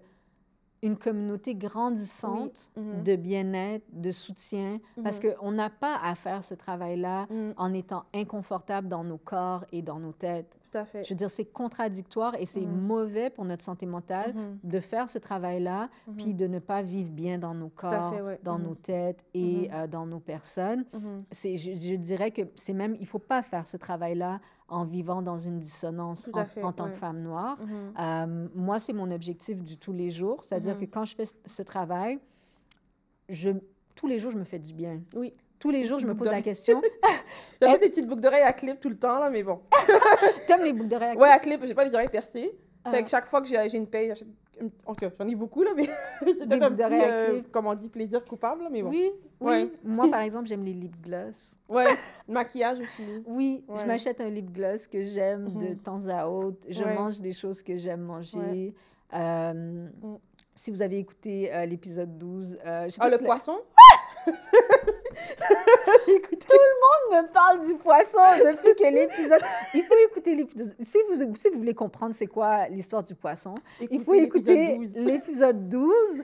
une communauté grandissante de bien-être, de soutien, parce qu'on n'a pas à faire ce travail-là en étant inconfortable dans nos corps et dans nos têtes. Tout à fait. Je veux dire, c'est contradictoire et c'est mauvais pour notre santé mentale de faire ce travail-là, puis de ne pas vivre bien dans nos corps, dans nos têtes et dans nos personnes. Je dirais que c'est même, il ne faut pas faire ce travail-là en vivant dans une dissonance en tant que femme noire. Moi, c'est mon objectif du tous les jours. C'est-à-dire que quand je fais ce travail, tous les jours, je me fais du bien. Oui. Tous les jours, je me pose la question. J'achète des petites boucles d'oreilles à clip tout le temps, là, mais bon. T'aimes les boucles d'oreilles à clip? Ouais, à clip, j'ai pas les oreilles percées. Fait que chaque fois que j'ai une paye, j'achète... Okay, j'en ai beaucoup, là, mais c'est peut-être un petit, comme on dit, plaisir coupable, là, mais bon. Oui, oui. Moi, par exemple, j'aime les lip gloss. Ouais, le maquillage aussi. Oui, je m'achète un lip gloss que j'aime de temps à autre. Je mange des choses que j'aime manger. Si vous avez écouté l'épisode 12... le poisson? Écoutez. Tout le monde me parle du poisson depuis que l'épisode... Il faut écouter l'épisode... Si vous voulez comprendre c'est quoi l'histoire du poisson, il faut écouter l'épisode 12.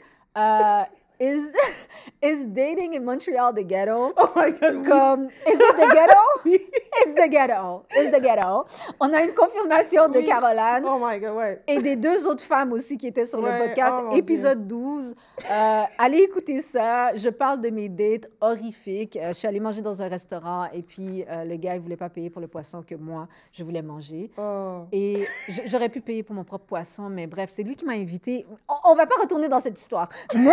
Is dating in Montreal the ghetto? Oh my God, Comme, is it the ghetto? It's the ghetto. It's the ghetto. On a une confirmation de Caroline. Oh my God, ouais. Et des deux autres femmes aussi qui étaient sur le podcast. Épisode 12. Allez écouter ça. Je parle de mes dates horrifiques. Je suis allée manger dans un restaurant et puis le gars, il voulait pas payer pour le poisson que moi, je voulais manger. Et j'aurais pu payer pour mon propre poisson, mais bref, c'est lui qui m'a invitée. On va pas retourner dans cette histoire. Mais...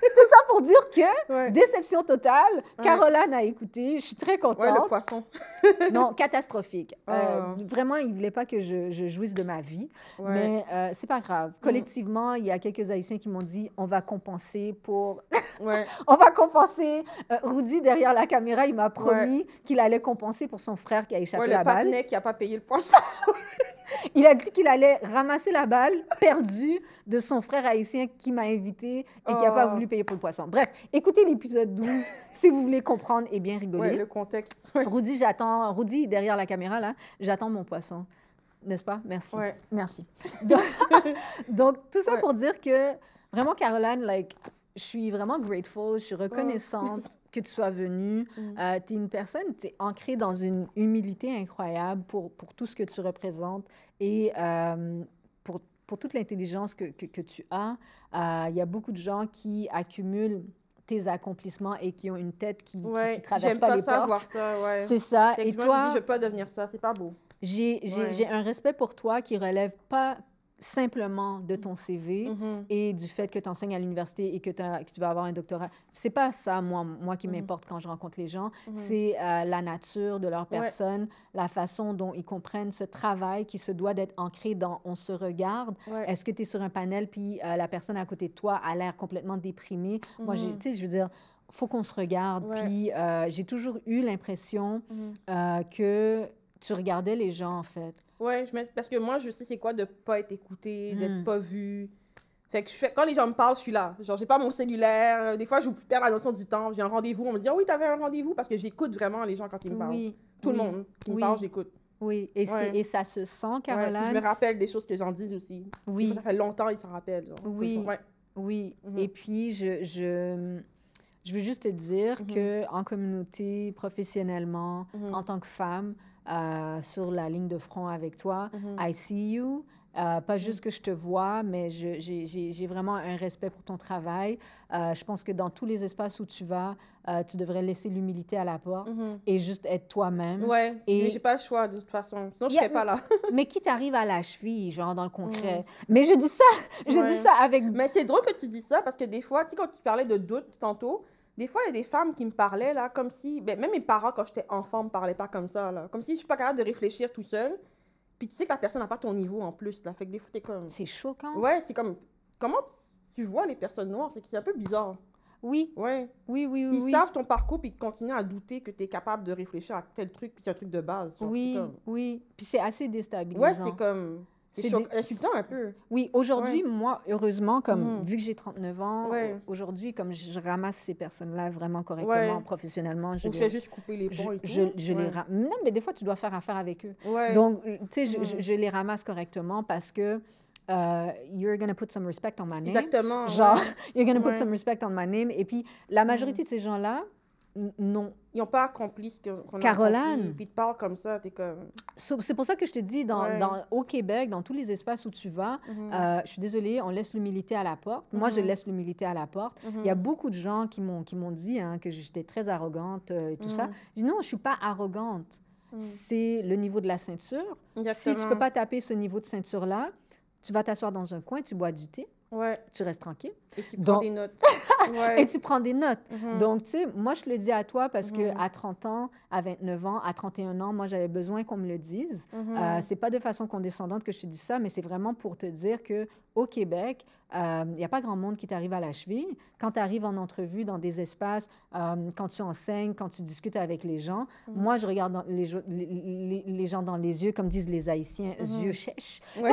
Tout ça pour dire que, déception totale, Caroline a écouté, je suis très contente. Ouais, le poisson. Non, catastrophique. Vraiment, il ne voulait pas que je jouisse de ma vie, mais c'est pas grave. Collectivement, il y a quelques Haïtiens qui m'ont dit, on va compenser pour... On va compenser. Rudy, derrière la caméra, il m'a promis qu'il allait compenser pour son frère qui a échappé la balle. Le partenaire qui n'a pas payé le poisson. Il a dit qu'il allait ramasser la balle perdue de son frère haïtien qui m'a invité et qui n'a pas voulu payer pour le poisson. Bref, écoutez l'épisode 12 si vous voulez comprendre et bien rigoler. Oui, le contexte. Rudy, derrière la caméra, là, j'attends mon poisson. N'est-ce pas? Merci. Merci. Donc, tout ça pour dire que, vraiment, Caroline, je suis vraiment grateful, je suis reconnaissante que tu sois venue. Tu es une personne, tu es ancrée dans une humilité incroyable pour tout ce que tu représentes et pour toute l'intelligence que tu as. Il y a beaucoup de gens qui accumulent tes accomplissements et qui ont une tête qui ne traverse pas les portes. Voir ça, C'est ça. Et toi, je dis, je peux pas devenir ça, c'est pas beau. J'ai un respect pour toi qui relève pas simplement de ton CV et du fait que tu enseignes à l'université et que tu vas avoir un doctorat. C'est pas ça, moi qui m'importe quand je rencontre les gens. C'est la nature de leur personne, la façon dont ils comprennent ce travail qui se doit d'être ancré dans « on se regarde ». Est-ce que tu es sur un panel puis la personne à côté de toi a l'air complètement déprimée? Moi, tu sais, je veux dire, il faut qu'on se regarde. Puis j'ai toujours eu l'impression que tu regardais les gens, en fait. Oui, parce que moi, je sais c'est quoi de ne pas être écoutée, d'être pas vue. Fait que quand les gens me parlent, je suis là. Genre, j'ai pas mon cellulaire. Des fois, je perds la notion du temps. J'ai un rendez-vous, on me dit, ah oui, t'avais un rendez-vous, parce que j'écoute vraiment les gens quand ils me parlent. Oui, Tout oui, le monde qui me oui, parle, j'écoute. oui. Ouais. Et ça se sent, Ouais. Puis je Caroline. me rappelle des choses que j'en dis aussi. Des fois, Oui, ça fait longtemps, ils s'en rappellent. Genre. oui, Ouais. oui. Mhm. Et puis, je veux juste te dire Mhm. que en communauté, professionnellement, Mhm. en tant que femme, sur la ligne de front avec toi, Mhm. I see you. Pas juste que je te vois, mais j'ai vraiment un respect pour ton travail. Je pense que dans tous les espaces où tu vas, tu devrais laisser l'humilité à la porte Mhm. et juste être toi-même. Ouais, mais j'ai Et pas le choix de toute façon. Sinon, je y a- serais pas là. mais qui t'arrive à la cheville, genre dans le concret. Mhm. Mais je dis ça, je dis Ouais. ça avec... Mais c'est drôle que tu dis ça parce que des fois, tu sais, quand tu parlais de doute tantôt, des fois, il y a des femmes qui me parlaient, là, comme si. Ben, même mes parents, quand j'étais enfant, me parlaient pas comme ça, là. Comme si je suis pas capable de réfléchir tout seul. Puis tu sais que la personne n'a pas ton niveau en plus, là. Fait que des fois, t'es comme. C'est choquant. Ouais, c'est comme. Comment tu vois les personnes noires? C'est que c'est un peu bizarre. Oui, Ouais. oui, oui, Ils oui, savent ton parcours, puis ils continuent à douter que t'es capable de réfléchir à tel truc, puis c'est un truc de base. Genre, oui, c'est comme. oui. Puis c'est assez Ouais, déstabilisant. c'est comme. C'est C'est des- insultant un peu. Oui, aujourd'hui, Ouais. moi, heureusement, comme Mhm. vu que j'ai 39 ans, Ouais. aujourd'hui, comme je ramasse ces personnes-là vraiment correctement, Ouais. professionnellement, Ou fais juste couper les ponts et tout. Ouais. Non, mais des fois, tu dois faire affaire avec eux. Ouais. Donc, tu sais, Mhm. je les ramasse correctement parce que you're gonna put some respect on my name. Exactement. Genre, Ouais. you're gonna put Ouais. some respect on my name. Et puis, la majorité de ces gens-là, non. Ils n'ont pas accompli ce qu'on a Caroline. accompli. Puis ils te parlent comme ça, t'es comme. C'est pour ça que je te dis, Ouais. au Québec, dans tous les espaces où tu vas, Mhm. je suis désolée, on laisse l'humilité à la porte. Moi, je Mhm. laisse l'humilité à la porte. Il y a beaucoup de gens qui m'ont dit hein, que j'étais très arrogante et tout ça. Mhm. Je dis non, je ne suis pas arrogante. C'est le niveau de la ceinture. Si tu ne Exactement. peux pas taper ce niveau de ceinture-là, tu vas t'asseoir dans un coin, tu bois du thé, Ouais. tu restes tranquille. Et tu prends Donc- des notes. Et Ouais. tu prends des notes. Mhm. Donc, tu sais, moi, je le dis à toi parce Mhm. qu'à 30 ans, à 29 ans, à 31 ans, moi, j'avais besoin qu'on me le dise. Mhm. C'est pas de façon condescendante que je te dis ça, mais c'est vraiment pour te dire que au Québec, il n'y a pas grand monde qui t'arrive à la cheville. Quand tu arrives en entrevue dans des espaces, quand tu enseignes, quand tu discutes avec les gens, moi, je regarde les gens dans les yeux, comme disent les Haïtiens, yeux sèches, Ouais.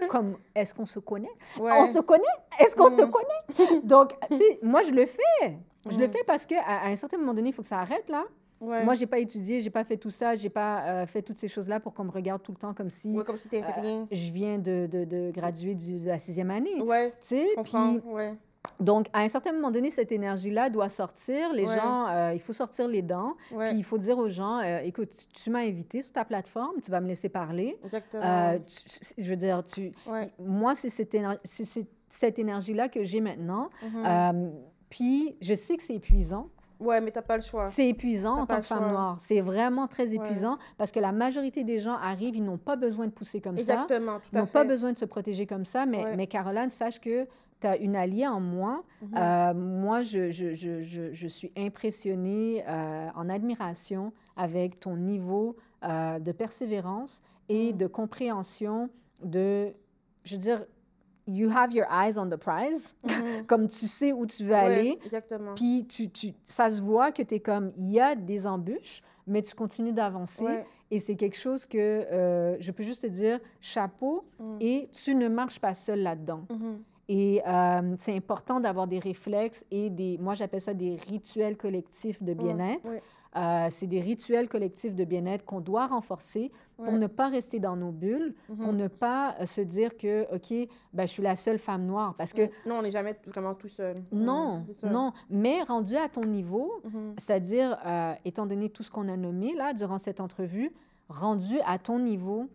comme est-ce qu'on se connaît? Ouais. On se connaît? Est-ce qu'on se Mhm. connaît? Donc, tu sais, moi, je le fais. Je le Mhm. fais parce qu'à un certain moment donné, il faut que ça arrête, là. Ouais. Moi, je n'ai pas étudié, je n'ai pas fait tout ça, je n'ai pas fait toutes ces choses-là pour qu'on me regarde tout le temps comme si Ouais, comme si t'étais rien. je viens de graduer de la 6e année. Ouais. Tu sais, Je comprends. puis Ouais. donc, à un certain moment donné, cette énergie-là doit sortir. Les Ouais. gens, il faut sortir les dents. Ouais. Puis il faut dire aux gens, écoute, tu m'as invité sur ta plateforme, tu vas me laisser parler. Exactement. Je veux dire, Ouais. moi, c'est cette énergie-là que j'ai maintenant. Mhm. Puis je sais que c'est épuisant. Ouais, mais t'as pas le choix. C'est épuisant T'as en pas tant le que femme choix. noire. C'est vraiment très épuisant parce que la majorité des gens arrivent, ils n'ont pas besoin de pousser comme ça. Exactement, tout Ils à n'ont pas fait. besoin de se protéger comme ça. Ouais. Mais Caroline, sache que tu as une alliée en moi. Moi, je suis impressionnée, en admiration avec ton niveau de persévérance et de compréhension de, je veux dire, you have your eyes on the prize, Mhm. comme tu sais où tu veux Ouais, aller. exactement. Puis ça se voit que tu es comme, il y a des embûches, mais tu continues d'avancer. Ouais. Et c'est quelque chose que je peux juste te dire, chapeau, et tu ne marches pas seul là-dedans. Mhm. Et c'est important d'avoir des réflexes et moi j'appelle ça des rituels collectifs de bien-être. Ouais. C'est des rituels collectifs de bien-être qu'on doit renforcer pour Ouais. ne pas rester dans nos bulles, pour ne pas se dire que, OK, ben, je suis la seule femme noire. Parce que Non, on n'est jamais vraiment tout seul. non, c'est ça. non, mais rendu à ton niveau, Mhm. c'est-à-dire, étant donné tout ce qu'on a nommé là durant cette entrevue, rendu à ton niveau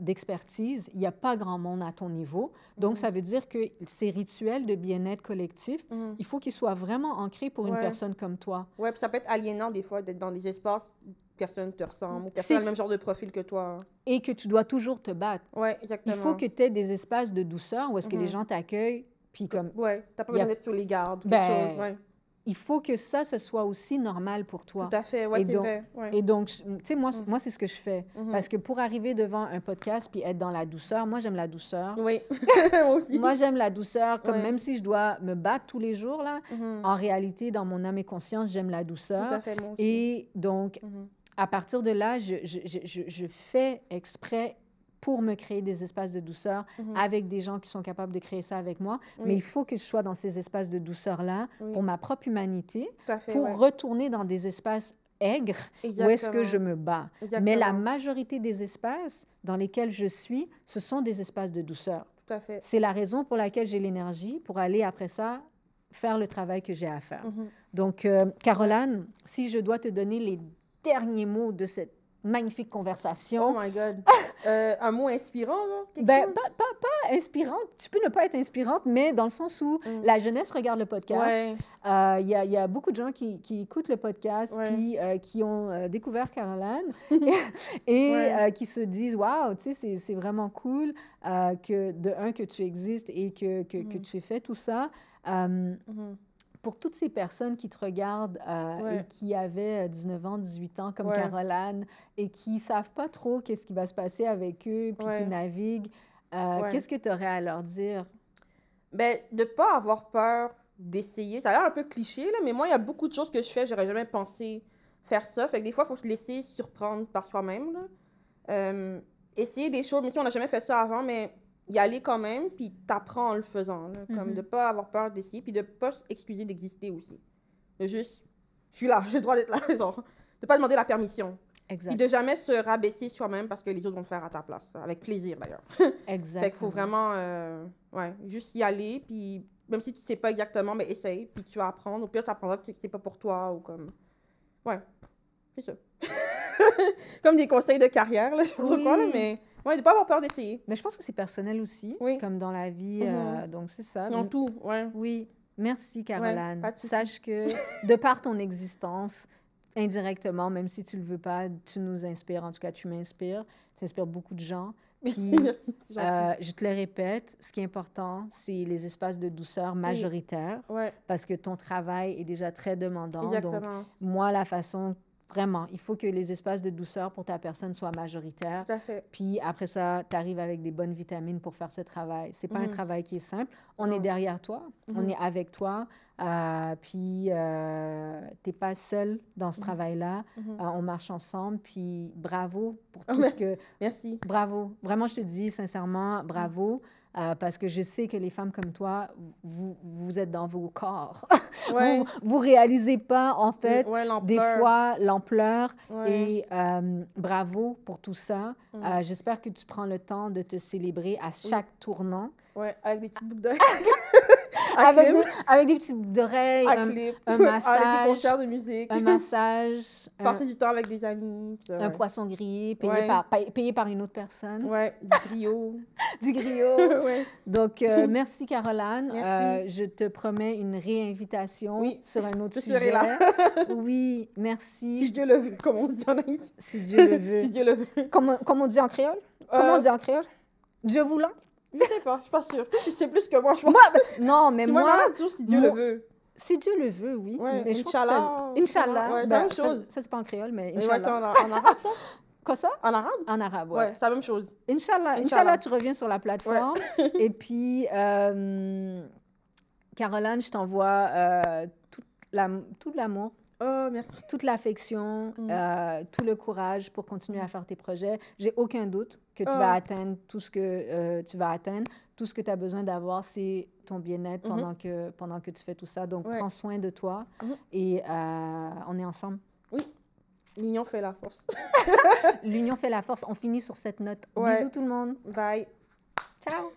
d'expertise, il n'y a pas grand monde à ton niveau. Donc, ça veut dire que ces rituels de bien-être collectif, il faut qu'ils soient vraiment ancrés pour une Ouais. personne comme toi. Ouais, puis ça peut être aliénant des fois d'être dans des espaces où personne te ressemble, ou personne a le même genre de profil que toi. Et que tu dois toujours te battre. Ouais, Il exactement. faut que tu aies des espaces de douceur où est-ce que les gens t'accueillent, puis comme... Ouais, t'as pas il y a- besoin d'être sur les gardes, quelque Ben, chose. Ouais. Il faut que ça soit aussi normal pour toi. Tout à fait, ouais, Et c'est donc- vrai. Ouais. Et donc, tu sais, moi, c'est ce que je fais. Parce que pour arriver devant un podcast puis être dans la douceur, moi, j'aime la douceur. Oui, moi aussi. Moi, j'aime la douceur, comme Ouais. même si je dois me battre tous les jours, là, en réalité, dans mon âme et conscience, j'aime la douceur. Tout à fait, moi aussi. Et donc, à partir de là, je fais exprès pour me créer des espaces de douceur avec des gens qui sont capables de créer ça avec moi. Mais il faut que je sois dans ces espaces de douceur-là pour ma propre humanité, pour retourner dans des espaces aigres où est-ce que je me bats. Mais la majorité des espaces dans lesquels je suis, ce sont des espaces de douceur. Tout à fait. C'est la raison pour laquelle j'ai l'énergie pour aller après ça faire le travail que j'ai à faire. Donc, Caroline, si je dois te donner les derniers mots de cette magnifique conversation. Oh my God. Un mot inspirant, là? Ben, pas inspirante. Tu peux ne pas être inspirante, mais dans le sens où la jeunesse regarde le podcast. Il y a beaucoup de gens qui écoutent le podcast, puis qui ont découvert Caroline et qui se disent, waouh, tu sais, c'est vraiment cool que tu existes et que tu fais tout ça. Pour toutes ces personnes qui te regardent et qui avaient 19 ans, 18 ans, comme Caroline, et qui ne savent pas trop qu'est-ce qui va se passer avec eux, puis qui naviguent, qu'est-ce que tu aurais à leur dire? Ben, de ne pas avoir peur d'essayer. Ça a l'air un peu cliché, là, mais moi, il y a beaucoup de choses que je fais, j'aurais jamais pensé faire ça. Fait que des fois, il faut se laisser surprendre par soi-même, là. Essayer des choses, même si on n'a jamais fait ça avant, mais y aller quand même, puis t'apprends en le faisant, là, comme de pas avoir peur d'essayer, puis de pas s'excuser d'exister aussi. De juste, je suis là, j'ai le droit d'être là, genre, de pas demander la permission. Exact. Puis de jamais se rabaisser soi-même parce que les autres vont le faire à ta place, là, avec plaisir d'ailleurs. Exactement. Fait qu'il faut vraiment, juste y aller, puis même si tu sais pas exactement, mais essaye, puis tu vas apprendre. Au pire, tu apprendras que c'est pas pour toi, ou comme... Ouais, c'est ça. Comme des conseils de carrière, là, je sais pas trop quoi, là, mais... Oui, de ne pas avoir peur d'essayer. Mais je pense que c'est personnel aussi, comme dans la vie. Donc, c'est ça. Dans tout, Oui. Merci, Caroline. Sache que, de par ton existence, indirectement, même si tu ne le veux pas, tu nous inspires. En tout cas, tu m'inspires. Tu inspires beaucoup de gens. Puis, merci, je te le répète, ce qui est important, c'est les espaces de douceur majoritaires. Parce que ton travail est déjà très demandant. Exactement. Donc, moi, la façon... Vraiment, il faut que les espaces de douceur pour ta personne soient majoritaires. Tout à fait. Puis après ça, tu arrives avec des bonnes vitamines pour faire ce travail. C'est pas un travail qui est simple. On est derrière toi, on est avec toi. Puis t'es pas seul dans ce travail-là. On marche ensemble. Puis bravo pour tout ce que... Merci. Bravo. Vraiment, je te dis sincèrement, bravo. Parce que je sais que les femmes comme toi, vous êtes dans vos corps. Vous réalisez pas, en fait, des fois, l'ampleur. Et bravo pour tout ça. J'espère que tu prends le temps de te célébrer à chaque tournant. Oui, avec des petites boucles d'oreilles. avec des petites boucles d'oreilles, un massage. Avec des concerts de musique. Un massage. Passer du temps avec des amis. Ça, un poisson grillé payé par une autre personne. Oui, du griot. Du griot. Donc, merci, Caroline. Merci. Je te promets une réinvitation sur un autre sujet. Je serai là. Oui, merci. Si Dieu le veut, comme on dit en haïtien. Si Dieu le veut. Si Dieu le veut. Comme on dit en créole? Comment on dit en créole? Dieu voulant? Je sais pas, je suis pas sûre. C'est plus que moi, je pense. Non, mais moi... toujours si Dieu le veut. Si Dieu le veut, oui. Ouais, mais je pense que ça... Inch'Allah. Ouais, c'est la même chose. Ça c'est pas en créole, mais Ouais, c'est Inch'Allah. en arabe, ça? Quoi ça? En arabe? En arabe, Ouais, c'est la même chose. Inch'Allah. Inch'Allah, tu reviens sur la plateforme. Et puis, Caroline, je t'envoie tout l'amour. Oh, merci. Toute l'affection, tout le courage pour continuer à faire tes projets. J'ai aucun doute que tu vas atteindre tout ce que tu vas atteindre. Tout ce que tu as besoin d'avoir, c'est ton bien-être pendant que tu fais tout ça. Donc, prends soin de toi et on est ensemble. Oui, l'union fait la force. L'union fait la force. On finit sur cette note. Bisous tout le monde. Bye. Ciao.